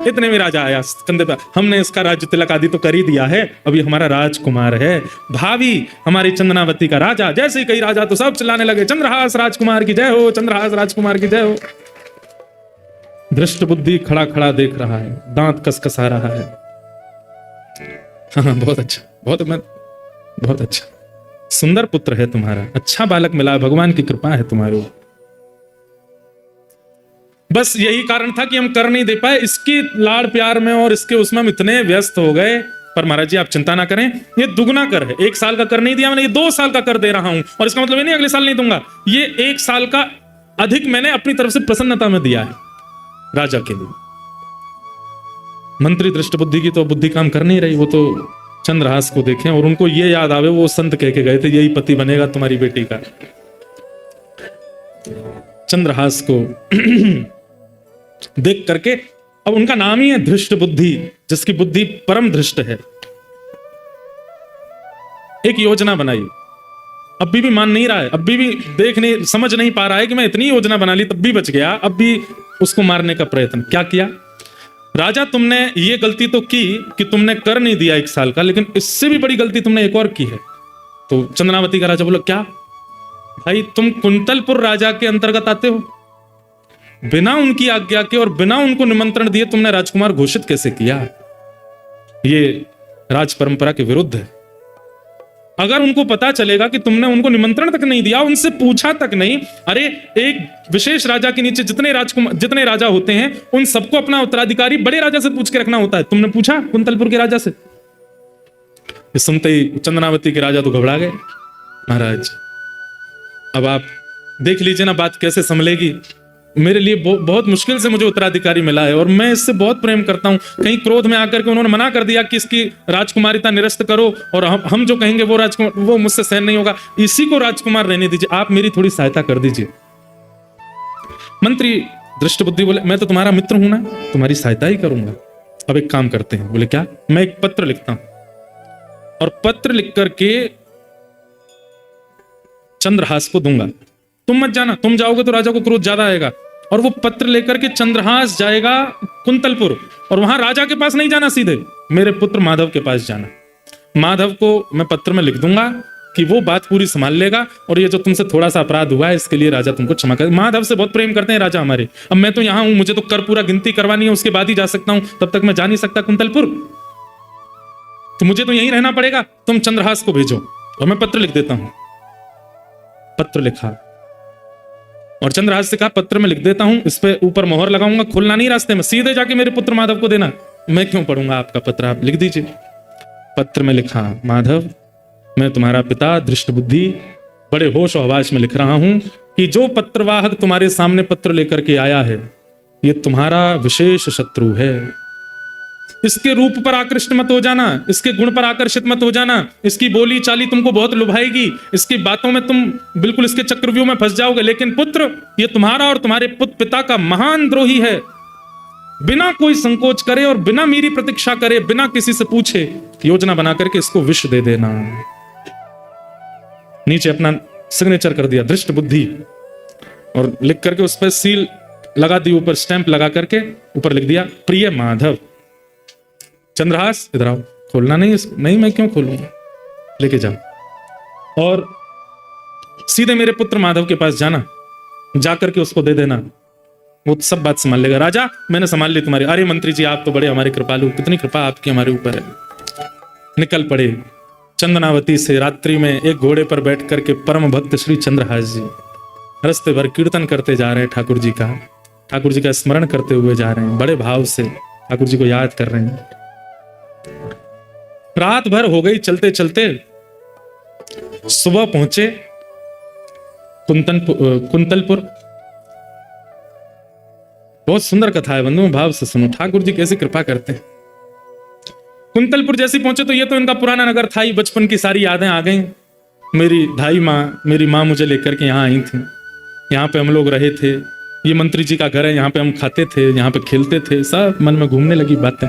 इतने में राजा आया कंधे पर। हमने इसका राज्य तिलक आदि तो कर ही दिया है, अभी हमारा राजकुमार है, भावी हमारी चंदनावती का राजा। जैसे ही कई राजा तो सब चिल्लाने लगे, चंद्रहास राजकुमार की जय हो, चंद्रहास राजकुमार की जय हो। दृष्ट बुद्धि खड़ा खड़ा देख रहा है, दांत कसकसा रहा है। हाँ, बहुत अच्छा, बहुत अच्छा, सुंदर पुत्र है तुम्हारा, अच्छा बालक मिला, भगवान की कृपा है तुम्हारे ऊपर। बस यही कारण था कि हम कर नहीं दे पाए। इसकी लाड़ प्यार में और इसके उसमें हम इतने व्यस्त हो गए। पर महाराज जी आप चिंता ना करें, ये दुगना कर है। 1 साल का कर नहीं दिया मैंने, ये 2 साल का कर दे रहा हूं। और इसका मतलब ये नहीं अगले साल नहीं दूंगा, ये 1 साल का अधिक मैंने अपनी तरफ से प्रसन्नता में दिया है राजा के लिए। मंत्री दृष्ट बुद्धि की तो बुद्धि काम कर नहीं रही, वो तो चंद्रहास को देखें और उनको ये याद आवे, वो संत कह के गए थे यही पति बनेगा तुम्हारी बेटी का। चंद्रहास को देख करके, अब उनका नाम ही है धृष्ट बुद्धि, जिसकी बुद्धि परम धृष्ट है। एक योजना बनाई, अभी भी मान नहीं रहा है, अभी भी देख नहीं, समझ नहीं पा रहा है कि मैं इतनी योजना बना ली तब भी बच गया। अब भी उसको मारने का प्रयत्न। क्या किया? राजा तुमने ये गलती तो की कि तुमने कर नहीं दिया 1 साल का, लेकिन इससे भी बड़ी गलती तुमने एक और की है। तो चंद्रावती का राजा बोला क्या? भाई तुम कुंतलपुर राजा के अंतर्गत आते हो, बिना उनकी आज्ञा के और बिना उनको निमंत्रण दिए तुमने राजकुमार घोषित कैसे किया? ये राज परंपरा के विरुद्ध है। अगर उनको पता चलेगा कि तुमने उनको निमंत्रण तक नहीं दिया, उनसे पूछा तक नहीं, अरे एक विशेष राजा के नीचे जितने राजा होते हैं उन सबको अपना उत्तराधिकारी बड़े राजा से पूछ के रखना होता है। तुमने पूछा कुंतलपुर के राजा से? ये सुनते ही चंदनावती के राजा तो घबरा गए। महाराज अब आप देख लीजिए ना बात कैसे संभलेगी। मेरे लिए बहुत मुश्किल से मुझे उत्तराधिकारी मिला है और मैं इससे बहुत प्रेम करता हूं। कहीं क्रोध में आकर के उन्होंने मना कर दिया कि इसकी राजकुमारिता निरस्त करो और हम जो कहेंगे वो राजकुमार, वो मुझसे सहन नहीं होगा, इसी को राजकुमार रहने दीजिए, आप मेरी थोड़ी सहायता कर दीजिए। मंत्री दृष्टबुद्धि बोले, मैं तो तुम्हारा मित्र हूं ना, तुम्हारी सहायता ही करूंगा। अब एक काम करते हैं। बोले क्या? मैं एक पत्र लिखता हूं और पत्र लिख करके चंद्रहास को दूंगा, तुम मत जाना, तुम जाओगे तो राजा को क्रोध ज्यादा आएगा। और वो पत्र लेकर के चंद्रहास जाएगा कुंतलपुर, और वहां राजा के पास नहीं जाना, सीधे मेरे पुत्र माधव के पास जाना। माधव को मैं पत्र में लिख दूंगा कि वो बात पूरी संभाल लेगा, और ये जो तुमसे थोड़ा सा अपराध हुआ है इसके लिए राजा तुमको क्षमा करे। माधव से बहुत प्रेम करते हैं राजा हमारे। अब मैं तो यहां हूं, मुझे तो कर पूरा गिनती करवानी है, उसके बाद ही जा सकता हूं, तब तक मैं जा नहीं सकता कुंतलपुर, तो मुझे तो यहीं रहना पड़ेगा। तुम चंद्रहास को भेजो और मैं पत्र लिख देता हूं। पत्र लिखा और चंद्रहास से कहा, पत्र में लिख देता हूं, इस पे ऊपर मोहर लगाऊंगा, खुलना नहीं रास्ते में, सीधे जाके मेरे पुत्र माधव को देना। मैं क्यों पढ़ूंगा आपका पत्र, आप लिख दीजिए। पत्र में लिखा, माधव, मैं तुम्हारा पिता दृष्टबुद्धि बड़े होश और हवास में लिख रहा हूं कि जो पत्रवाहक तुम्हारे सामने पत्र लेकर के आया है, ये तुम्हारा विशेष शत्रु है। इसके रूप पर आकृष्ट मत हो जाना, इसके गुण पर आकर्षित मत हो जाना, इसकी बोली चाली तुमको बहुत लुभाएगी, इसकी बातों में तुम बिल्कुल इसके चक्रव्यूह में फंस जाओगे। लेकिन पुत्र, ये तुम्हारा और तुम्हारे पिता का महान द्रोही है। बिना कोई संकोच करे और बिना मेरी प्रतीक्षा करे, बिना किसी से पूछे, योजना बना करके इसको विष दे देना। नीचे अपना सिग्नेचर कर दिया दृष्टबुद्धि, और लिख करके उस पर सील लगा दी, ऊपर स्टैंप लगा करके ऊपर लिख दिया, प्रिय माधव। चंद्रहास इधर आओ, खोलना नहीं इसको। नहीं, मैं क्यों खोलूंगा, लेके जाओ और सीधे मेरे पुत्र माधव के पास जाना, जाकर के उसको दे देना, वो सब बात संभाल लेगा। राजा, मैंने संभाल ली तुम्हारी। अरे मंत्री जी, आप तो बड़े हमारे कृपालु, कितनी कृपा आपकी हमारे ऊपर है। निकल पड़े चंदनावती से रात्रि में एक घोड़े पर बैठ करके परम भक्त श्री चंद्रहास जी रास्ते भर कीर्तन करते जा रहे हैं, ठाकुर जी का स्मरण करते हुए जा रहे हैं, बड़े भाव से ठाकुर जी को याद कर रहे हैं। रात भर हो गई चलते चलते, सुबह पहुंचे कुंतलपुर। बहुत सुंदर कथा है बंधु, भाव से सुनो, ठाकुर जी कैसी कृपा करते हैं। कुंतलपुर जैसे पहुंचे तो ये तो इनका पुराना नगर था ही, बचपन की सारी यादें आ गई। मेरी माँ मुझे लेकर के यहाँ आई थी, यहाँ पे हम लोग रहे थे, ये मंत्री जी का घर है, यहाँ पे हम खाते थे, यहाँ पे खेलते थे, सब मन में घूमने लगी बातें।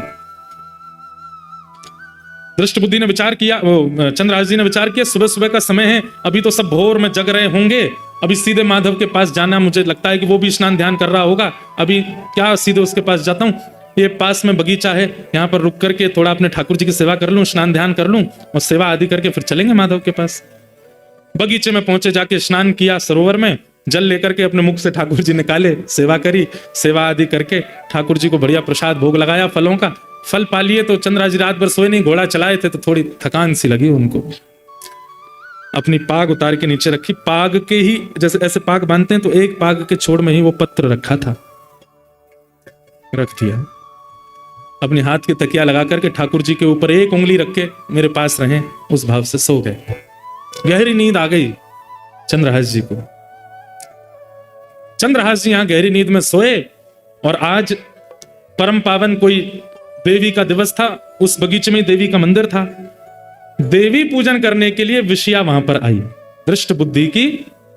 दृष्टबुद्धि ने विचार किया, चंद्रहास जी ने विचार किया, सुबह सुबह का समय है, अभी तो सब भोर में जग रहे होंगे, अभी सीधे माधव के पास जाना, मुझे लगता है कि वो भी स्नान ध्यान कर रहा होगा, अभी क्या सीधे उसके पास जाता हूँ, ये पास में बगीचा है, यहाँ पर रुक करके थोड़ा अपने ठाकुर जी की सेवा कर लूं, स्नान ध्यान कर लूं और सेवा आदि करके फिर चलेंगे माधव के पास। बगीचे में पहुंचे, जाके स्नान किया, सरोवर में जल लेकर के अपने मुख से ठाकुर जी निकाले, सेवा करी, सेवा आदि करके ठाकुर जी को बढ़िया प्रसाद भोग लगाया फलों का। फल पा लिए तो चंद्रहास जी रात भर सोए नहीं, घोड़ा चलाए थे तो थोड़ी थकान सी लगी उनको। अपनी पाग उतार के नीचे रखी, पाग के ही जैसे ऐसे पाग बांधते हैं तो एक पाग के छोड़ में ही वो पत्र रखा था, रख दिया। अपने हाथ की तकिया लगा करके ठाकुर जी के ऊपर एक उंगली रख के मेरे पास रहे, उस भाव से सो गए। गहरी नींद आ गई चंद्रहास जी को। चंद्रहास जी यहां गहरी नींद में सोए और आज परम पावन कोई देवी का दिवस था, उस बगीचे में देवी का मंदिर था। देवी पूजन करने के लिए विषया वहां पर आई, दृष्टबुद्धि की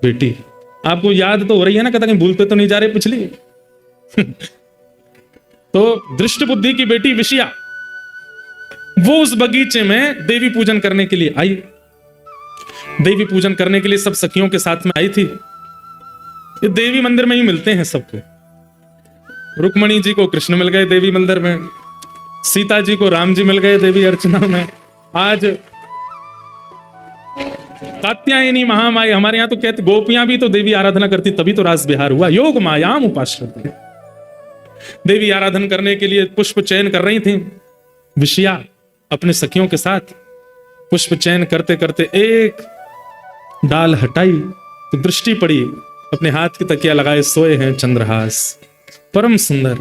बेटी। आपको याद तो हो रही है ना, कहता कहीं भूलते तो नहीं जा रहे पिछली तो दृष्टबुद्धि की बेटी विषया, वो उस बगीचे में देवी पूजन करने के लिए आई। देवी पूजन करने के लिए सब सखियों के साथ में आई थी। ये देवी मंदिर में ही मिलते हैं सबको। रुक्मणी जी को कृष्ण मिल गए देवी मंदिर में, सीता जी को राम जी मिल गए देवी अर्चना में। आज कात्यायनी महामाई, हमारे यहां तो कहते गोपियां भी तो देवी आराधना करती, तभी तो रास बिहार हुआ। योग मायाम उपाश्रते, देवी आराधन करने के लिए पुष्प चयन कर रही थी विषया अपने सखियों के साथ। पुष्प चयन करते करते एक डाल हटाई तो दृष्टि पड़ी, अपने हाथ की तकिया लगाए सोए हैं चंद्रहास। परम सुंदर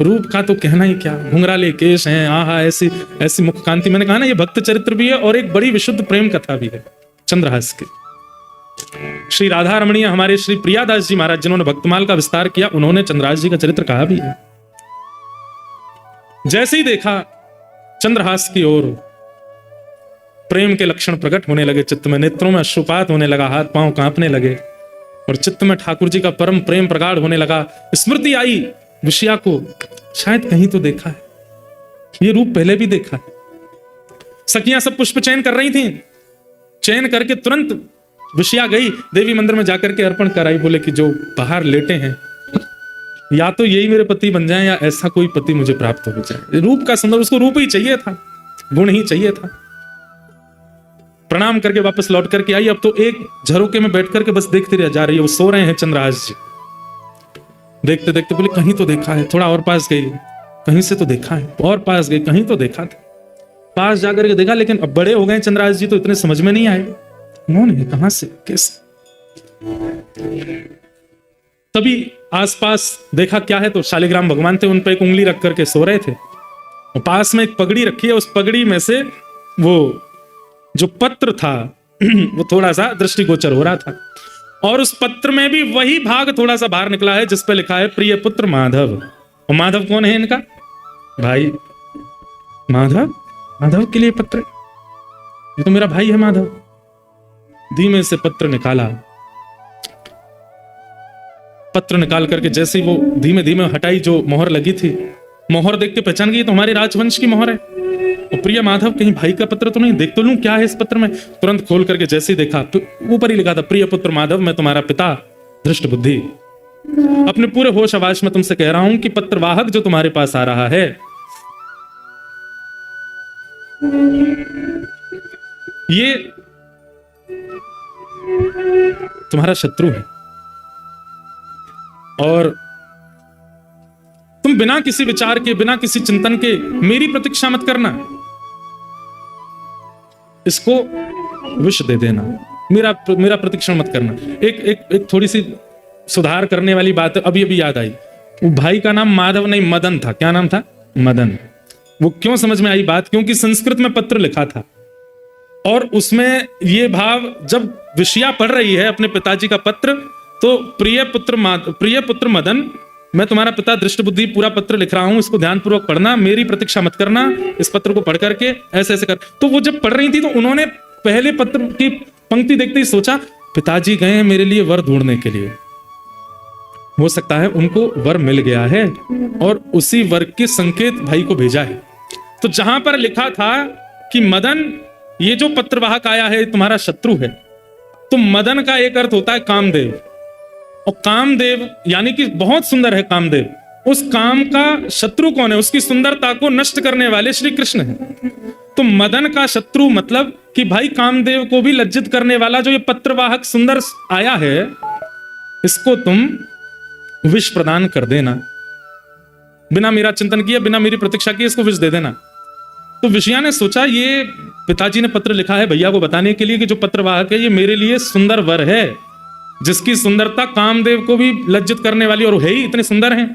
रूप का तो कहना ही क्या, घुंघराले केश हैं, आहा ऐसी ऐसी मुख कांति। मैंने कहा ना, ये भक्त चरित्र भी है और एक बड़ी विशुद्ध प्रेम कथा भी है चंद्रहास की। श्री राधा रमणीय हमारे श्री प्रियादास जी महाराज जिन्होंने भक्तमाल का विस्तार किया, उन्होंने चंद्रहास जी का चरित्र कहा भी है। जैसे ही देखा चंद्रहास की ओर, प्रेम के लक्षण प्रकट होने लगे चित्त में, नेत्रों में अश्रुपात होने लगा, हाथ पांव कांपने लगे और चित्त में ठाकुर जी का परम प्रेम प्रगाढ़ होने लगा। स्मृति आई विषया को, शायद कहीं तो देखा है, ये रूप पहले भी देखा है। सखियां सब पुष्प चयन कर रही थीं, चयन करके तुरंत विषया गई, देवी मंदिर में जाकर के अर्पण कराई, बोले कि जो बाहर लेटे हैं या तो यही मेरे पति बन जाएं या ऐसा कोई पति मुझे प्राप्त हो जाए। रूप का सुंदर, उसको रूप ही चाहिए था, गुण ही चाहिए था। प्रणाम करके वापस लौट करके आई। अब तो एक झरोके में बैठ करके बस देखते रह जा रही है। वो सो रहे हैं चंद्रहास जी, देखते देखते बोले कहीं तो देखा है। थोड़ा और पास गई, कहीं से तो देखा है, और पास गई, कहीं तो देखा था। पास जाकर के देखा, लेकिन अब बड़े हो गए चंद्रहास जी तो इतने समझ में नहीं आए कौन है, कहां से, कैसे। तभी आसपास देखा क्या है, तो शालिग्राम भगवान थे, उन पर एक उंगली रख करके सो रहे थे। और पास में एक पगड़ी रखी है, उस पगड़ी में से वो जो पत्र था वो थोड़ा सा दृष्टिगोचर हो रहा था। और उस पत्र में भी वही भाग थोड़ा सा बाहर निकला है जिस पे लिखा है प्रिय पुत्र माधव। और माधव कौन है इनका भाई? माधव, माधव के लिए पत्र, ये तो मेरा भाई है माधव। धीमे से पत्र निकाला, पत्र निकाल करके जैसे ही वो धीमे धीमे हटाई, जो मोहर लगी थी, मोहर देख के पहचान गई तो हमारे राजवंश की मोहर है। और प्रिय माधव, कहीं भाई का पत्र तो नहीं, देख तो लूं क्या है इस पत्र में। तुरंत खोल करके जैसे ही देखा तो ऊपर ही लिखा था प्रिय पुत्र माधव, मैं तुम्हारा पिता धृष्ट बुद्धि, अपने पूरे होश आवाज में तुमसे कह रहा हूं कि पत्रवाहक जो तुम्हारे पास आ रहा है ये तुम्हारा शत्रु है, और तुम बिना किसी विचार के, बिना किसी चिंतन के मेरी प्रतीक्षा मत करना, इसको विष दे देना, मेरा प्रतीक्षा मत करना। एक थोड़ी सी सुधार करने वाली बात अभी अभी याद आई। वो भाई का नाम माधव नहीं मदन था। क्या नाम था? मदन। वो क्यों समझ में आई बात? क्योंकि संस्कृत में पत्र लिखा था और उसमें ये भाव, जब विषया पढ़ रही है अपने पिताजी का पत्र, तो प्रिय पुत्र मदन, मैं तुम्हारा पिता दृष्ट बुद्धि पूरा पत्र लिख रहा हूं, इसको ध्यानपूर्वक पढ़ना, मेरी प्रतीक्षा मत करना, इस पत्र को पढ़ करके ऐसे ऐसे कर। तो वो जब पढ़ रही थी तो उन्होंने पहले पत्र की पंक्ति देखते ही सोचा पिताजी गए हैं मेरे लिए वर ढूंढने के लिए, हो सकता है उनको वर मिल गया है और उसी वर के संकेत भाई को भेजा है। तो जहां पर लिखा था कि मदन, ये जो पत्रवाहक आया है तुम्हारा शत्रु है, तो मदन का एक अर्थ होता है कामदेव, और कामदेव यानी कि बहुत सुंदर है कामदेव। उस काम का शत्रु कौन है? उसकी सुंदरता को नष्ट करने वाले श्री कृष्ण हैं। तो मदन का शत्रु मतलब कि भाई कामदेव को भी लज्जित करने वाला जो ये पत्रवाहक सुंदर आया है, इसको तुम विष प्रदान कर देना, बिना मेरा चिंतन किए, बिना मेरी प्रतीक्षा किए इसको विष दे देना। तो विषया ने सोचा ये पिताजी ने पत्र लिखा है भैया को बताने के लिए कि जो पत्रवाहक है ये मेरे लिए सुंदर वर है, जिसकी सुंदरता कामदेव को भी लज्जित करने वाली, और है ही इतने सुंदर हैं।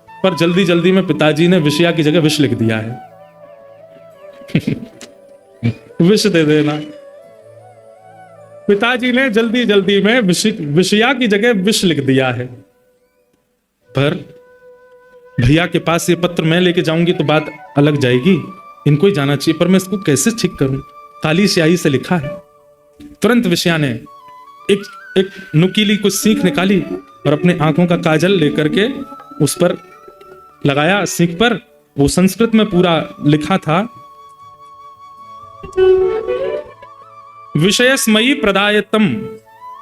पर जल्दी जल्दी में पिताजी ने विषया की जगह विष लिख दिया है। विष दे देना। पिताजी ने जल्दी जल्दी में विषया की जगह विष लिख दिया है। पर भैया के पास ये पत्र मैं लेके जाऊंगी तो बात अलग जाएगी, इनको ही जाना चाहिए, पर मैं इसको कैसे ठीक करूं? काली स्याही से लिखा है। तुरंत विषया ने एक नुकीली कुछ सीख निकाली और अपने आंखों का काजल लेकर के उस पर लगाया सीख पर। वो संस्कृत में पूरा लिखा था, विषयस्मयी प्रदायतम।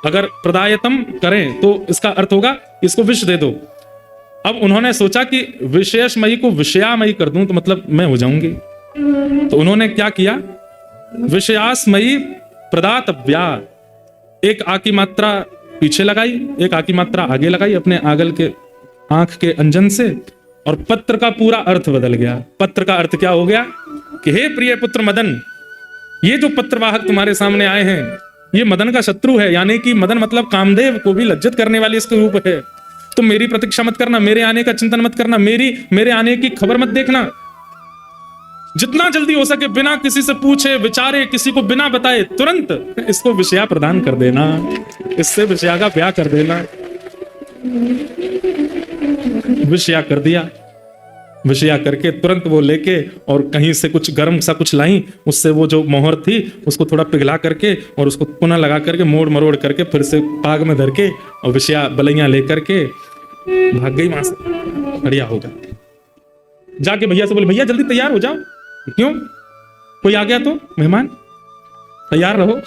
अगर प्रदायतम करें तो इसका अर्थ होगा इसको विष दे दो। अब उन्होंने सोचा कि विषयस्मयी को विषयामयी कर दूं तो मतलब मैं हो जाऊंगी। तो उन्होंने क्या किया, विषयास्मयी प्रदातव्या, एक आ की मात्रा पीछे लगाई, एक आ की मात्रा आगे लगाई अपने आगल के आंख के अंजन से, और पत्र का पूरा अर्थ बदल गया। पत्र का अर्थ क्या हो गया कि हे प्रिय पुत्र मदन, ये जो पत्रवाहक तुम्हारे सामने आए हैं ये मदन का शत्रु है, यानी कि मदन मतलब कामदेव को भी लज्जित करने वाली इसके रूप है। तुम मेरी प्रतीक्षा मत करना, मेरे आने का चिंतन मत करना, मेरे आने की खबर मत देखना। जितना जल्दी हो सके, बिना किसी से पूछे विचारे, किसी को बिना बताए, तुरंत इसको विषया प्रदान कर देना, इससे विषया का ब्याह कर देना। विषया कर दिया। विषया करके तुरंत वो लेके और कहीं से कुछ गर्म सा कुछ लाई, उससे वो जो मोहर थी उसको थोड़ा पिघला करके और उसको पुनः लगा करके मोड़ मरोड़ करके फिर से पाग में धर के और विषया बलैया लेकर के भाग गई वहां से। बढ़िया होगा। जाके भैया से बोले, भैया जल्दी तैयार हो जाओ। क्यों? कोई आ गया तो मेहमान, तैयार रहो।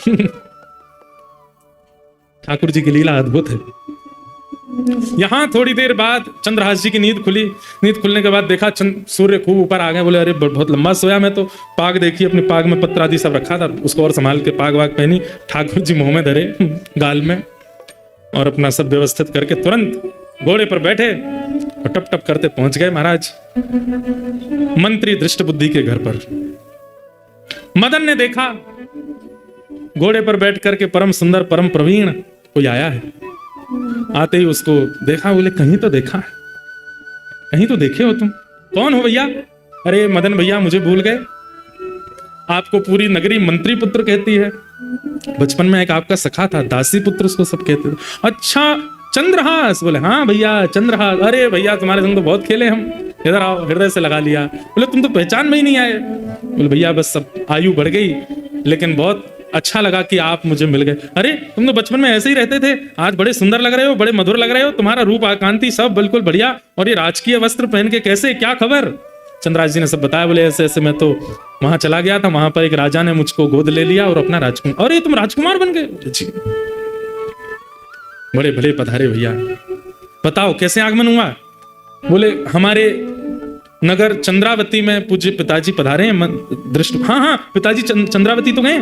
ठाकुर जी की लीला अद्भुत है। यहां थोड़ी देर बाद चंद्रहास जी की नींद खुली। नींद खुलने के बाद देखा सूर्य खूब ऊपर आ गए। बोले, अरे बहुत लंबा सोया मैं तो। पाग देखी, अपनी पाग में पत्र आदि सब रखा था, उसको और संभाल के पाग वाग पहनी। ठाकुर जी मुंह में धरे गाल में और अपना सब व्यवस्थित करके तुरंत घोड़े पर बैठे और टप टप करते पहुंच गए महाराज मंत्री दृष्ट बुद्धि के घर पर। मदन ने देखा घोड़े पर बैठ करके परम सुंदर परम प्रवीण कोई आया है। आते ही उसको देखा। बोले, कहीं तो देखा है, कहीं तो देखे हो तुम। कौन हो भैया? अरे मदन भैया, मुझे भूल गए। आपको पूरी नगरी मंत्री पुत्र कहती है। बचपन में एक आपका सखा था, दासी पुत्र उसको सब कहते थे। अच्छा, चंद्रहास? बोले, हाँ भैया चंद्रहास। अरे भैया, तुम्हारे संग तो बहुत खेले हम, इधर आओ, हृदय से लगा लिया। बोले, तुम तो पहचान में ही नहीं आए। बोले, भैया बस सब आयु बढ़ गई, लेकिन बहुत अच्छा लगा कि आप मुझे मिल गए। अरे तुम तो बचपन में ऐसे ही रहते थे, आज बड़े सुंदर लग रहे हो, बड़े मधुर लग रहे हो, तुम्हारा रूप आकांति सब बिल्कुल बढ़िया, और ये राजकीय वस्त्र पहन के कैसे, क्या खबर? चंद्रहास जी ने सब बताया। बोले, ऐसे ऐसे मैं तो वहां चला गया था, वहां पर एक राजा ने मुझको गोद ले लिया और अपना राजकुमार। अरे तुम राजकुमार बन गए? जी, बड़े भले पधारे भैया, बताओ कैसे आगमन हुआ? बोले, हमारे नगर चंद्रावती में पूज्य पिताजी पधारे हैं दृष्ट। हाँ हाँ, पिताजी चंद्रावती तो गए?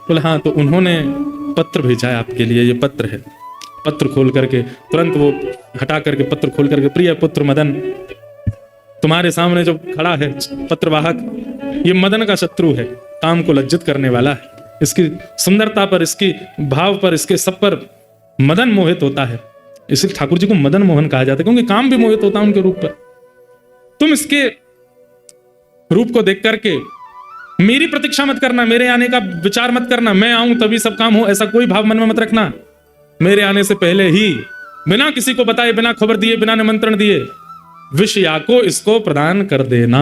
बोले, हाँ, तो उन्होंने पत्र भेजा है आपके लिए, ये पत्र है। पत्र खोल करके तुरंत वो हटा करके पत्र खोल करके, प्रिय पुत्र मदन, तुम्हारे सामने जो खड़ा है पत्रवाहक, ये मदन का शत्रु है, काम को लज्जित करने वाला है। इसकी सुंदरता पर, इसकी भाव पर, इसके सब पर मदन मोहित होता है। इसलिए ठाकुर जी को मदन मोहन कहा जाता है, क्योंकि काम भी मोहित होता है उनके रूप पर। तुम इसके रूप को देख करके मेरी प्रतीक्षा मत करना, मेरे आने का विचार मत करना, मैं आऊं तभी सब काम हो, ऐसा कोई भाव मन में मत रखना। मेरे आने से पहले ही बिना किसी को बताए, बिना खबर दिए, बिना निमंत्रण दिए विषया को इसको प्रदान कर देना।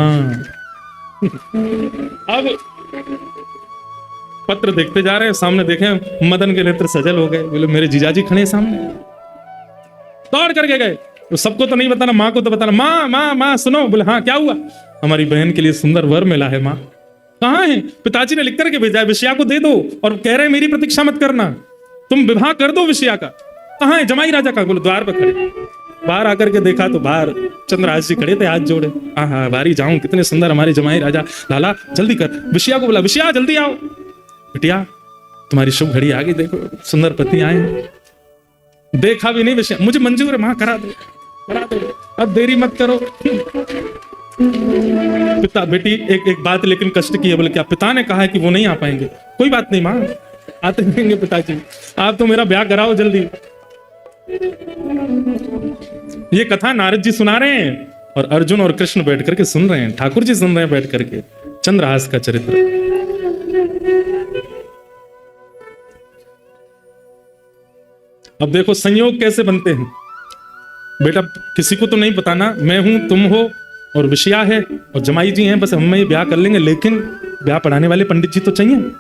अब पत्र देखते जा रहे हैं, सामने देखें मदन के नेत्र सजल हो गए। बोले, मेरे जीजाजी खड़े सामने। दौड़ करके गए, तो सबको तो नहीं बताना, माँ को तो बताना। माँ माँ माँ सुनो। बोले, हाँ क्या हुआ? हमारी बहन के लिए सुंदर वर मिला है। माँ कहाँ है? पिताजी ने लिख करके भेजा है, विषया को दे दो, और कह रहे हैं मेरी प्रतीक्षा मत करना, तुम विवाह कर दो विषया का। कहाँ है जमाई राजा का? बोले, द्वार पर खड़े। बाहर आकर के देखा तो बाहर चंद्रहास जी खड़े थे, हाथ जोड़े। हाँ, बारी जाऊं, कितने सुंदर हमारे जमाई राजा। लाला जल्दी कर। विषया को बोला, विषया जल्दी आओ। बिटिया, तुम्हारी शुभ घड़ी आ गई, देखो सुंदर पति आए। देखा भी नहीं विषया, मुझे मंजूर है, मां करा दो, करा दो, अब देरी मत करो। पिता बेटी एक बात लेकिन कष्ट की है। बोले, क्या? पिता ने कहा है कि वो नहीं आ पाएंगे। कोई बात नहीं माँ, आते रहेंगे पिताजी, आप तो मेरा ब्याह कराओ जल्दी। ये कथा नारद जी सुना रहे हैं और अर्जुन और कृष्ण बैठ करके सुन रहे हैं, ठाकुर जी सुन रहे हैं बैठ करके चंद्रहास का चरित्र। अब देखो संयोग कैसे बनते हैं। बेटा किसी को तो नहीं बताना, मैं हूं, तुम हो और विषया है और जमाई जी हैं, बस हम ये ब्याह कर लेंगे, लेकिन ब्याह पढ़ाने वाले पंडित जी तो चाहिए।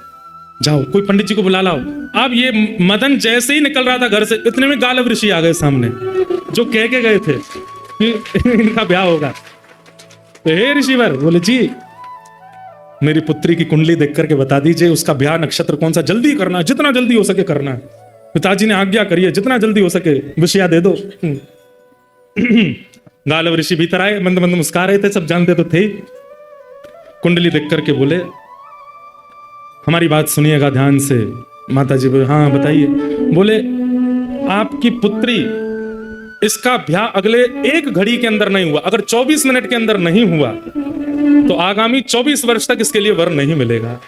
जाओ कोई पंडित जी को बुला लाओ। अब ये मदन जैसे ही निकल रहा था घर से, इतने में गालव ऋषि आ गए सामने, जो कह के गए थे कि इनका ब्याह होगा। तो हे ऋषिवर, बोले जी मेरी पुत्री की कुंडली देख करके बता दीजिए, उसका ब्याह नक्षत्र कौन सा, जल्दी करना, जितना जल्दी हो सके करना। पिताजी ने आज्ञा करिए, जितना जल्दी हो सके विषया दे दो। गालव ऋषि भीतर आए, मंद मंद मुस्कुरा रहे थे, सब जानते तो थे। कुंडली देख करके बोले, हमारी बात सुनिएगा ध्यान से। माता जी बोले, हाँ बताइए। बोले, आपकी पुत्री, इसका ब्याह अगले 1 घड़ी के अंदर नहीं हुआ, अगर 24 मिनट के अंदर नहीं हुआ तो आगामी 24 वर्ष तक इसके लिए वर नहीं मिलेगा।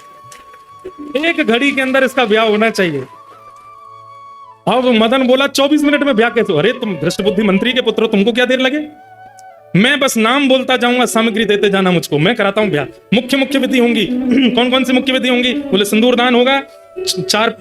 1 घड़ी के अंदर इसका ब्याह होना चाहिए। अब मदन बोला 24 मिनट में ब्याह कैसे? अरे तुम धृष्ट बुद्धि मंत्री के पुत्र, तुमको क्या देर लगे? मैं बस नाम बोलता जाऊंगा, सामग्री देते जाना मुझको, मैं कराता हूं ब्याह। मुख्य मुख्य विधि होंगी। कौन कौन सी मुख्य विधि होंगी? बोले सिंदूर दान होगा, 4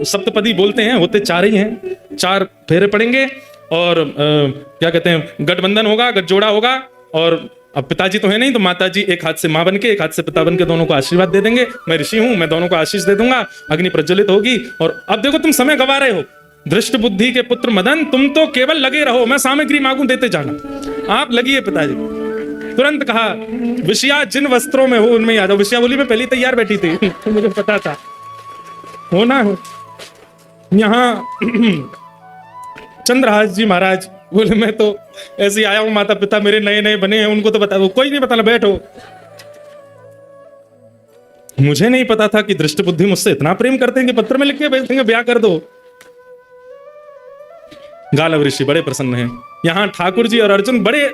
सप्तपदी बोलते हैं, होते 4 ही हैं, 4 फेरे पड़ेंगे, और क्या कहते हैं, गठबंधन होगा, गठजोड़ा होगा, और अब पिताजी तो है नहीं, तो माताजी एक हाथ से माँ बन के एक हाथ से पिता बन के दोनों को आशीर्वाद दे देंगे। मैं ऋषि हूं, मैं दोनों को आशीष दे दूंगा, अग्नि प्रज्वलित होगी। और अब देखो तुम समय गवा रहे हो, धृष्ट बुद्धि के पुत्र मदन, तुम तो केवल लगे रहो, मैं सामग्री मांगू देते जाना, आप लगिए। पिताजी तुरंत कहा, विषया जिन वस्त्रों में हो उनमें आ जाओ। विषया बोली मैं पहले तैयार बैठी थी, मुझे पता था होना है यहाँ। चंद्रहास जी महाराज बोले मैं तो ऐसे ही आया हूं, माता पिता मेरे नए नए बने हैं, उनको तो बता दो। कोई नहीं पता, बैठो। मुझे नहीं पता था कि दृष्ट बुद्धि मुझसे इतना प्रेम करते हैं कि पत्र में लिख के भेज देंगे ब्याह कर दो। गालव ऋषि बड़े प्रसन्न हैं। यहाँ ठाकुर जी और अर्जुन बड़े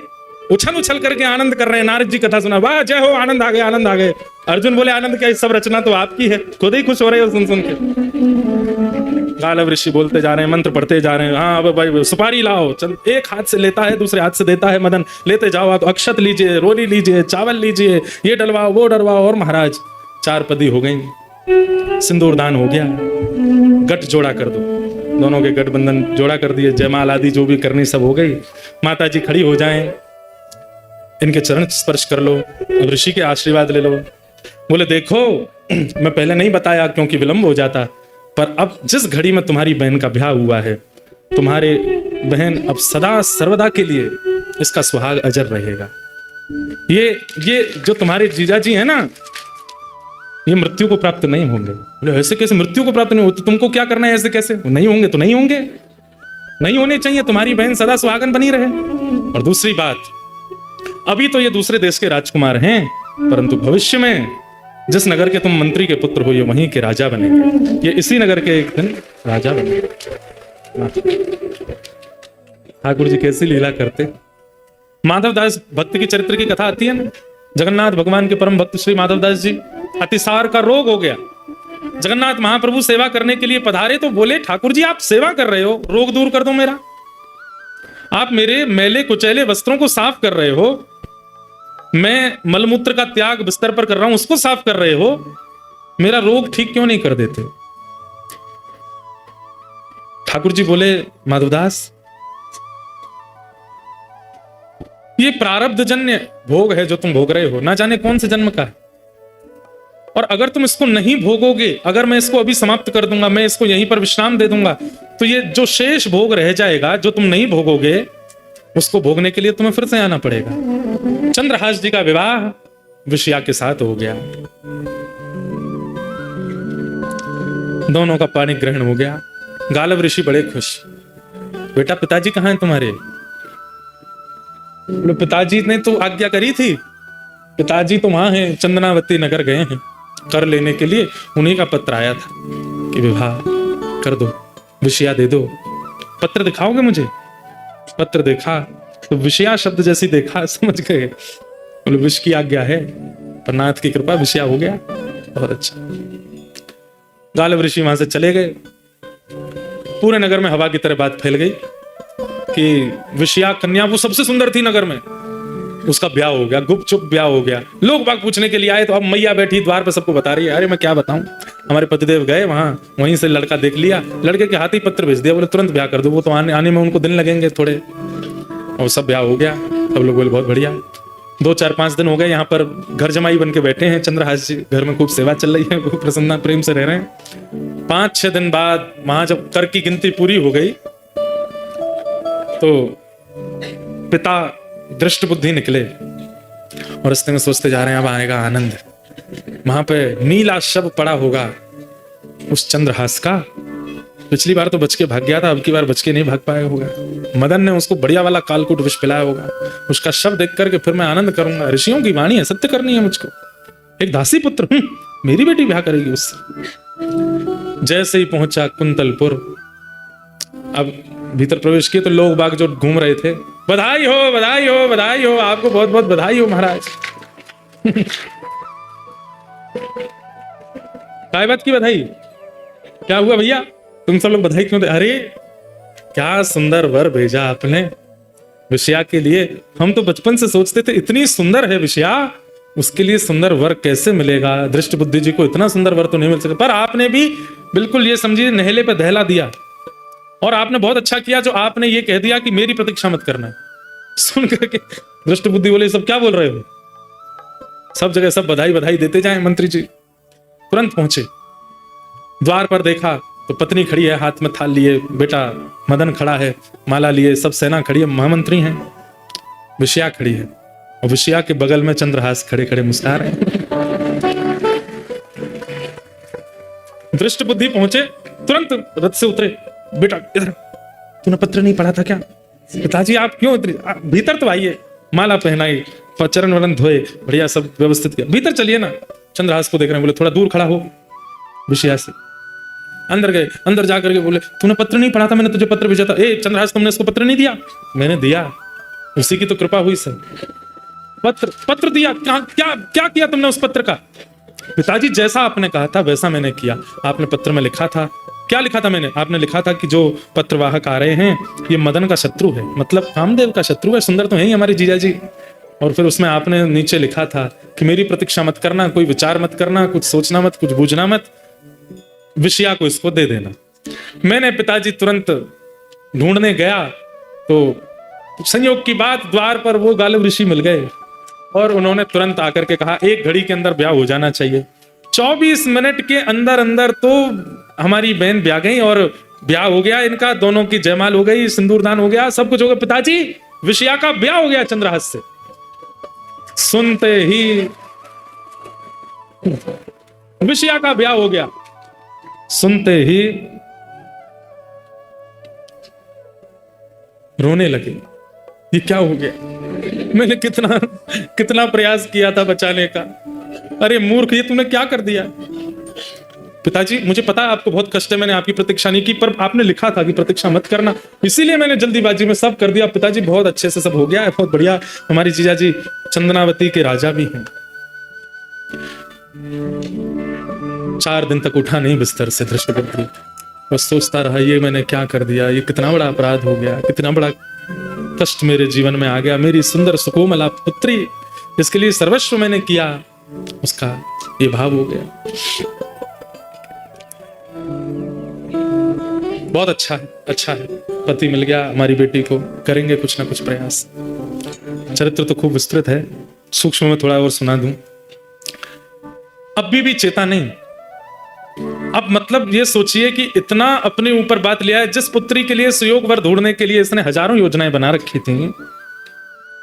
उछल उछल करके आनंद कर रहे हैं। नारद जी कथा सुना, वाह जय हो, आनंद आ गए, आनंद आ गए। अर्जुन बोले आनंद क्या, सब रचना तो आपकी है, खुद ही खुश हो रहे हो सुन सुन के। गालव ऋषि बोलते जा रहे हैं, मंत्र पढ़ते जा रहे हैं। हाँ अब भाई सुपारी लाओ, एक हाथ से लेता है दूसरे हाथ से देता है मदन, लेते जाओ, तो अक्षत लीजिए, रोली लीजिए, चावल लीजिए, ये डलवाओ वो डलवाओ। और महाराज 4 पदी हो गई, सिंदूर दान हो गया, गठ जोड़ा कर दो, दोनों के गठबंधन जोड़ा कर दिए, जयमाल आदि जो भी करनी सब हो गई। माता जी खड़ी हो जाएं, इनके चरण स्पर्श कर लो, ऋषि के आशीर्वाद ले लो। बोले देखो मैं पहले नहीं बताया क्योंकि विलंब हो जाता, पर अब जिस घड़ी में तुम्हारी बहन का ब्याह हुआ है, तुम्हारे बहन अब सदा सर्वदा के लिए इसका सुहाग अजर रहेगा। ये जो तुम्हारे जीजाजी है ना, ये मृत्यु को प्राप्त नहीं होंगे। बोले ऐसे कैसे मृत्यु को प्राप्त नहीं होते, तुमको क्या करना है ऐसे कैसे? नहीं होंगे तो नहीं होंगे, नहीं होने चाहिए, तुम्हारी बहन सदा सुहागन बनी रहे। और दूसरी बात, अभी तो ये दूसरे देश के राजकुमार हैं, परंतु भविष्य में जिस नगर के तुम मंत्री के पुत्र हो, ये वहीं के राजा बनेंगे, ये इसी नगर के एक दिन राजा बनेंगे। ठाकुर जी कैसी लीला करते। माधवदास भक्त की चरित्र की कथा आती है ना, जगन्नाथ भगवान के परम भक्त श्री माधवदास जी, अतिसार का रोग हो गया। जगन्नाथ महाप्रभु सेवा करने के लिए पधारे तो बोले ठाकुर जी आप सेवा कर रहे हो, रोग दूर कर दो मेरा, आप मेरे मैले कुचैले वस्त्रों को साफ कर रहे हो, मैं मलमूत्र का त्याग बिस्तर पर कर रहा हूं, उसको साफ कर रहे हो, मेरा रोग ठीक क्यों नहीं कर देते? ठाकुर जी बोले माधवदास ये प्रारब्ध जन्य भोग है जो तुम भोग रहे हो, ना जाने कौन से जन्म का है, और अगर तुम इसको नहीं भोगोगे, अगर मैं इसको अभी समाप्त कर दूंगा, मैं इसको यहीं पर विश्राम दे दूंगा, तो ये जो शेष भोग रह जाएगा, जो तुम नहीं भोगोगे, उसको भोगने के लिए तुम्हें फिर से आना पड़ेगा। चंद्रहास जी का विवाह विषया के साथ हो गया, दोनों का पानी ग्रहण हो गया। गालव ऋषि बड़े खुश, बेटा पिताजी कहाँ हैं तुम्हारे? पिताजी ने तो आज्ञा करी थी, पिताजी तो वहां हैं, चंदनावती नगर गए हैं कर लेने के लिए, उन्हीं का पत्र आया था कि विवाह कर दो, विषया दे दो, पत्र दिखाओगे मुझे? पत्र देखा तो विषया शब्द जैसी देखा, समझ गए, बोले विष की आज्ञा है, पर नाथ की कृपा विषया हो गया। बहुत अच्छा। गालव ऋषि वहां से चले गए, पूरे नगर में हवा की तरह बात फैल गई कि विषया कन्या वो सबसे सुंदर थी नगर में, उसका ब्याह हो गया, गुपचुप ब्याह हो गया। लोग बाग पूछने के लिए आए तो अब मैया बैठी द्वार पे सबको बता रही है, अरे मैं क्या बताऊं, हमारे पतिदेव गए वहां, वहीं से लड़का देख लिया, लड़के के हाथ ही पत्र भेज दिया, बोले तुरंत ब्याह कर दो, वो तो आने में उनको दिन लगेंगे थोड़े, और सब ब्याह हो गया। सब लोग बोले बहुत बढ़िया। 2 4 5 दिन हो गए, यहाँ पर घर जमाई बन के बैठे हैं चंद्रहास जी, घर में खूब सेवा चल रही है, खूब प्रसन्ना प्रेम से रह रहे हैं। 5-6 दिन बाद वहां जब कर की गिनती पूरी हो गई तो पिता दृष्ट बुद्धि निकले और रस्ते में सोचते जा रहे हैं अब आएगा आनंद। वहां पे नीला शव पड़ा होगा उस चंद्रहास का, पिछली बार तो बच के भाग गया था, अब की बार बच के नहीं भाग पाया होगा। मदन ने उसको बढ़िया वाला कालकूट विष पिलाया होगा, उसका शव देख करके फिर मैं आनंद करूंगा। ऋषियों की वाणी है, सत्य करनी है मुझको, एक दासी पुत्र मेरी बेटी ब्याह करेगी उससे। जैसे ही पहुंचा कुंतलपुर, अब भीतर प्रवेश किए तो लोग बाग जो घूम रहे थे, बधाई हो बधाई हो बधाई हो, आपको बहुत बहुत बधाई हो महाराज। काय बात की बधाई? क्या हुआ भैया, तुम सब लोग बधाई क्यों दे? अरे क्या सुंदर वर भेजा आपने, विषया के लिए हम तो बचपन से सोचते थे इतनी सुंदर है विषया, उसके लिए सुंदर वर कैसे मिलेगा, दृष्ट बुद्धि जी को इतना सुंदर वर तो नहीं मिल सकता। पर आपने भी बिल्कुल ये समझिए नहले पे दहला दिया, और आपने बहुत अच्छा किया जो आपने ये कह दिया कि मेरी प्रतीक्षा मत करना। सुन करके दृष्ट बुद्धि बोले सब क्या बोल रहे हो, सब जगह सब बधाई बधाई देते जाएं। मंत्री जी तुरंत पहुंचे, द्वार पर देखा तो पत्नी खड़ी है, हाथ में थाल लिए, बेटा मदन खड़ा है माला लिए, सब सेना खड़ी है, महामंत्री हैं, विषया खड़ी है, और विषया के बगल में चंद्रहास खड़े खड़े मुस्कुरा रहे हैं। दृष्ट बुद्धि पहुंचे, तुरंत रथ से उतरे, बेटा इधर, तूने पत्र नहीं पढ़ा था क्या? पिताजी आप क्यों इतनी, भीतर तो आइए। माला पहनाई, चरण वरण धोए, बढ़िया सब व्यवस्थित किया, भीतर चलिए ना। चंद्रहास को देख रहे हैं, बोले थोड़ा दूर खड़ा हो विषया से। अंदर गए, अंदर जाकर के बोले तूने पत्र नहीं पढ़ा था, मैंने तुझे पत्र भेजा था। ए चंद्रहास तुमने इसको पत्र नहीं दिया? मैंने दिया, उसी की तो कृपा हुई सर। पत्र दिया, क्या किया तुमने उस पत्र का? पिताजी जैसा आपने कहा था वैसा मैंने किया। आपने पत्र में लिखा था, क्या लिखा था मैंने? आपने लिखा था कि जो पत्रवाहक आ रहे हैं ये मदन का शत्रु है, मतलब कामदेव का शत्रु है, सुंदर तो है ही हमारे जीजा जी। और फिर उसमें आपने नीचे लिखा था कि मेरी प्रतीक्षा मत करना, कोई विचार मत करना, कुछ सोचना मत, कुछ बूझना मत, विषया को इसको दे देना। मैंने पिताजी तुरंत ढूंढने गया तो संयोग की बात द्वार पर वो गालिब ऋषि मिल गए, और उन्होंने तुरंत आकर के कहा 1 घड़ी के अंदर ब्याह हो जाना चाहिए। 24 मिनट के अंदर अंदर तो हमारी बहन ब्याह गई और ब्याह हो गया इनका, दोनों की जयमाल हो गई, सिंदूरदान हो गया, सब कुछ हो गया। पिताजी विषया का ब्याह हो गया चंद्रहास से। सुनते ही विषया का ब्याह हो गया, सुनते ही रोने लगे, ये क्या हो गया? मैंने कितना प्रयास किया था बचाने का, अरे मूर्ख ये तूने क्या कर दिया? पिताजी मुझे पता है आपको बहुत कष्ट है, मैंने आपकी प्रतीक्षा नहीं की, पर आपने लिखा था कि प्रतीक्षा मत करना, इसीलिए मैंने जल्दीबाजी में सब कर दिया। पिताजी बहुत अच्छे से सब हो गया है, बहुत बढ़िया। हमारी जीजा जी चंदनावती के राजा भी हैं। 4 दिन तक उठा नहीं बिस्तर से दृष्ट बुद्धि, बस सोचता रहा ये मैंने क्या कर दिया, ये कितना बड़ा अपराध हो गया, कितना बड़ा कष्ट मेरे जीवन में आ गया। मेरी सुंदर सुकोमला पुत्री, इसके लिए सर्वस्व मैंने किया, उसका ये भाव हो गया। बहुत अच्छा है, पति मिल गया हमारी बेटी को, करेंगे कुछ ना कुछ प्रयास। चरित्र तो खूब विस्तृत है, सूक्ष्म में थोड़ा और सुना दूं। अभी भी चेता नहीं। अब मतलब ये सोचिए कि इतना अपने ऊपर बात लिया है, जिस पुत्री के लिए सुयोग वर ढूंढने के लिए इसने हजारों योजनाएं बना रखी थी,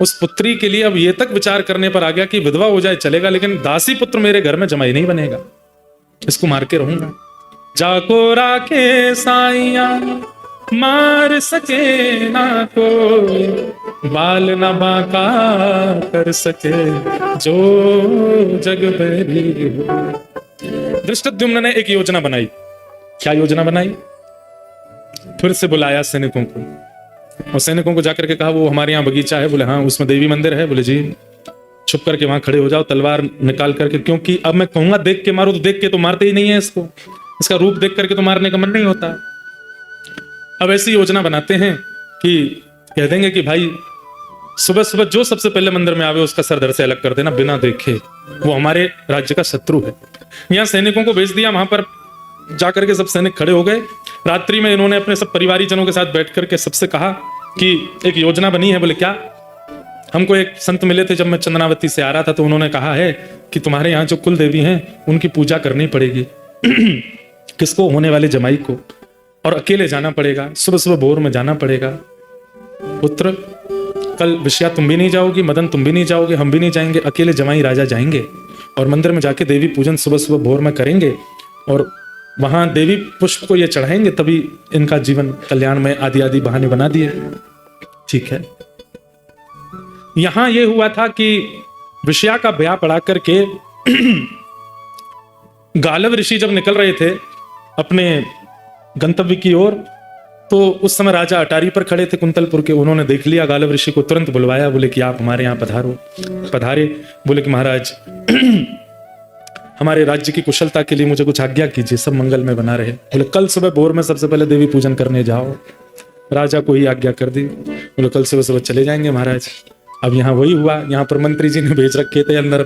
उस पुत्री के लिए अब ये तक विचार करने पर आ गया कि विधवा हो जाए चलेगा, लेकिन दासी पुत्र मेरे घर में जमाई नहीं बनेगा, इसको मार के रहूंगा। जाको राखे साइया मार सके ना कोई, बाल न बांका कर सके जो जग बेरी हो। धृष्टद्युम्न ने एक योजना बनाई। क्या योजना बनाई? फिर से बुलाया सैनिकों को, और सैनिकों को जाकर के कहा वो हमारे यहाँ बगीचा है। बोले हाँ, उसमें देवी मंदिर है। बोले जी छुप करके वहां खड़े हो जाओ, तलवार निकाल करके, क्योंकि अब मैं कहूंगा देख के मारो तो देख के तो मारते ही नहीं है इसको, इसका रूप देख करके तो मारने का मन नहीं होता। अब ऐसी योजना बनाते हैं कि कह देंगे कि भाई सुबह सुबह जो सबसे पहले मंदिर में आवे उसका सर धड़ से अलग कर देना बिना देखे, वो हमारे राज्य का शत्रु है। यहाँ सैनिकों को भेज दिया, वहां पर जाकर के सब सैनिक खड़े हो गए। रात्रि में इन्होंने अपने सब परिवारी जनों के साथ बैठ करके सबसे कहा कि एक योजना बनी है। बोले क्या? हमको एक संत मिले थे जब मैं चंदनावती से आ रहा था, तो उन्होंने कहा है कि तुम्हारे यहाँ जो कुल देवी हैं उनकी पूजा करनी पड़ेगी। किसको? होने वाले जमाई को, और अकेले जाना पड़ेगा, सुबह सुबह भोर में जाना पड़ेगा। पुत्र कल विषया तुम भी नहीं जाओगी, मदन तुम भी नहीं जाओगे, हम भी नहीं जाएंगे, अकेले जमाई राजा जाएंगे और मंदिर में जाके देवी पूजन सुबह सुबह भोर में करेंगे, और वहां देवी पुष्प को ये चढ़ाएंगे, तभी इनका जीवन कल्याण में आदि आदि बहाने बना दिए। ठीक है। यहां ये हुआ था कि विषया का ब्याह पढ़ा करके गालव ऋषि जब निकल रहे थे अपने गंतव्य की ओर, तो उस समय राजा अटारी पर खड़े थे कुंतलपुर के। उन्होंने देख लिया गालव ऋषि को, तुरंत बुलवाया। बोले कि आप हमारे यहाँ पधारो। पधारे। बोले कि महाराज हमारे राज्य की कुशलता के लिए मुझे कुछ आज्ञा कीजिए, सब मंगल में बना रहे। बोले कल सुबह भोर में सबसे पहले देवी पूजन करने जाओ। राजा को ही आज्ञा कर दी। बोले कल सुबह सुबह चले जाएंगे महाराज। अब यहाँ वही हुआ, यहाँ पर मंत्री जी ने भेज रखे थे अंदर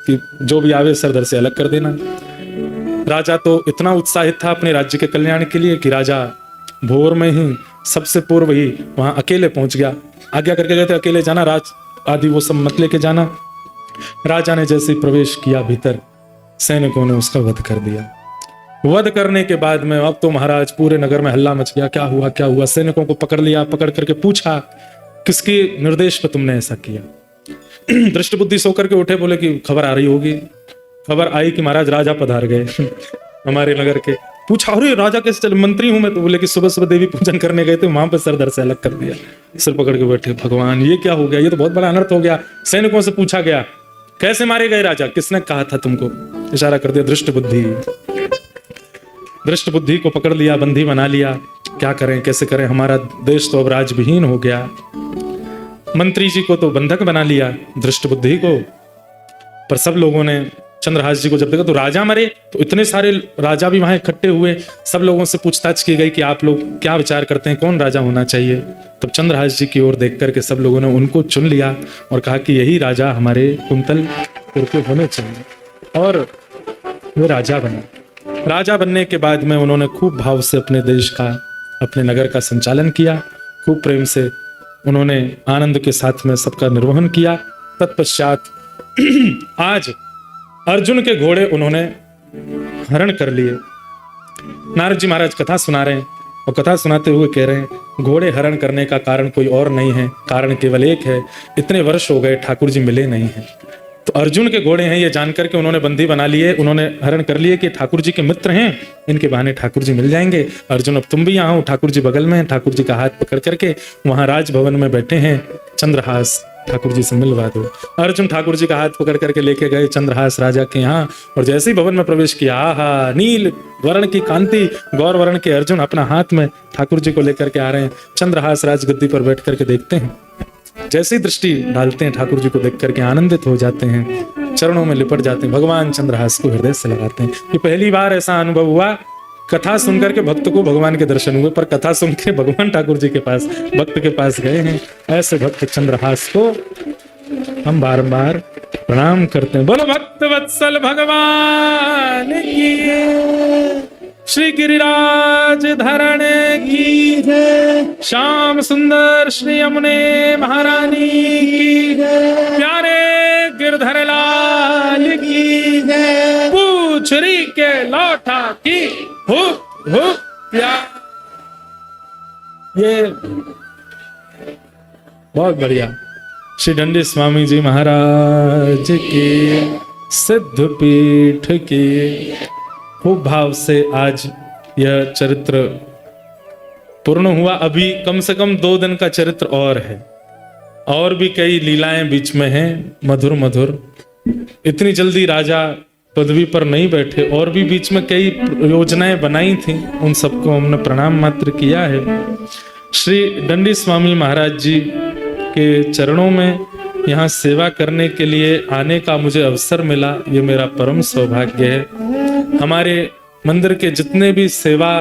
कि जो भी आवे सरदार से अलग कर देना। राजा तो इतना उत्साहित था अपने राज्य के कल्याण के लिए कि राजा भोर में ही सबसे पूर्व ही वहां अकेले पहुंच गया। आज्ञा करके गए थे अकेले जाना, राज आदि वो सब मत लेके जाना। राजा ने जैसे ही प्रवेश किया भीतर, सैनिकों ने उसका वध कर दिया। वध करने के बाद में अब तो महाराज पूरे नगर में हल्ला मच गया, क्या हुआ क्या हुआ। सैनिकों को पकड़ लिया, पकड़ करके पूछा किसके निर्देश पर तुमने ऐसा किया। दृष्ट बुद्धि सो करके उठे, बोले कि खबर आ रही होगी। खबर आई कि महाराज राजा पधार गए हमारे नगर के। पूछा अरे राजा कैसे चले, मंत्री हूं मैं। तो बोले कि सुबह सुबह देवी पूजन करने गए थे, वहां पर सर दर से अलग कर दिया। सिर पकड़ के बैठे, भगवान ये क्या हो गया, ये तो बहुत बड़ा अनर्थ हो गया। सैनिकों से पूछा गया कैसे मारे गए राजा, किसने कहा था तुमको। इशारा कर दिया दृष्ट बुद्धि। दृष्ट बुद्धि को पकड़ लिया, बंदी बना लिया। क्या करें कैसे करें, हमारा देश तो अब राजविहीन हो गया। मंत्री जी को तो बंधक बना लिया, दृष्ट बुद्धि को। पर सब लोगों ने चंद्रहास जी को जब देखा तो राजा मरे, तो इतने सारे राजा भी वहां इकट्ठे हुए। सब लोगों से पूछताछ की गई कि आप लोग क्या विचार करते हैं, कौन राजा होना चाहिए। तब चंद्रहास जी की ओर देख करके सब लोगों ने उनको चुन लिया और कहा कि यही राजा हमारे कुंतलपुर के होने चाहिए। और वे राजा बने। राजा बनने के बाद में उन्होंने खूब भाव से अपने देश का, अपने नगर का संचालन किया। खूब प्रेम से उन्होंने आनंद के साथ में सबका निर्वहन किया। तत्पश्चात आज अर्जुन के घोड़े उन्होंने हरण कर लिए। नारद जी महाराज कथा सुना रहे हैं और कथा सुनाते हुए कह रहे हैं घोड़े हरण करने का कारण कोई और नहीं है, कारण केवल एक है, इतने वर्ष हो गए ठाकुर जी मिले नहीं हैं। तो अर्जुन के घोड़े हैं ये जानकर के उन्होंने बंदी बना लिए, उन्होंने हरण कर लिए कि ठाकुर जी के मित्र हैं, इनके बहाने ठाकुर जी मिल जाएंगे। अर्जुन अब तुम भी यहाँ हो, ठाकुर जी बगल में हैं, ठाकुर जी का हाथ पकड़ करके वहां राजभवन में बैठे हैं, चंद्रहास ठाकुर जी से मिलवा दो। अर्जुन ठाकुर जी का हाथ पकड़ करके लेके गए चंद्रहास राजा के यहाँ, और जैसे ही भवन में प्रवेश किया, आहा नील वर्ण की कांति, गौर वर्ण के अर्जुन अपना हाथ में ठाकुर जी को लेकर के आ रहे हैं। चंद्रहास राजगद्दी पर बैठ करके देखते हैं, जैसी दृष्टि डालते हैं ठाकुर जी को देख करके आनंदित हो जाते हैं, चरणों में लिपट जाते हैं, भगवान चंद्रहास को हृदय से लगाते हैं। ये पहली बार ऐसा अनुभव हुआ, कथा सुनकर के भक्त को भगवान के दर्शन हुए, पर कथा सुन के भगवान ठाकुर जी के पास, भक्त के पास गए हैं। ऐसे भक्त चंद्रहास को हम बारंबार प्रणाम करते हैं। बोलो भक्त वत्सल भगवान की, श्री गिरिराज धरण की, श्याम सुंदर श्री यमुने महारानी की, प्यारे गिरधर लाल की, पूछरी के लौटा की, हुक हुक प्यार। ये बहुत बढ़िया। श्री दंडी स्वामी जी महाराज की, सिद्ध पीठ की। खूब भाव से आज यह चरित्र पूर्ण हुआ। अभी कम से कम 2 दिन का चरित्र और है, और भी कई लीलाएं बीच में हैं, मधुर मधुर। इतनी जल्दी राजा पदवी पर नहीं बैठे, और भी बीच में कई योजनाएं बनाई थी, उन सबको हमने प्रणाम मात्र किया है। श्री दंडी स्वामी महाराज जी के चरणों में यहाँ सेवा करने के लिए आने का मुझे अवसर मिला, ये मेरा परम सौभाग्य है। हमारे मंदिर के जितने भी सेवा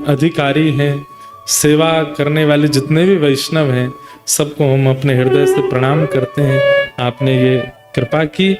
अधिकारी हैं, सेवा करने वाले जितने भी वैष्णव हैं, सबको हम अपने हृदय से प्रणाम करते हैं। आपने ये कृपा की।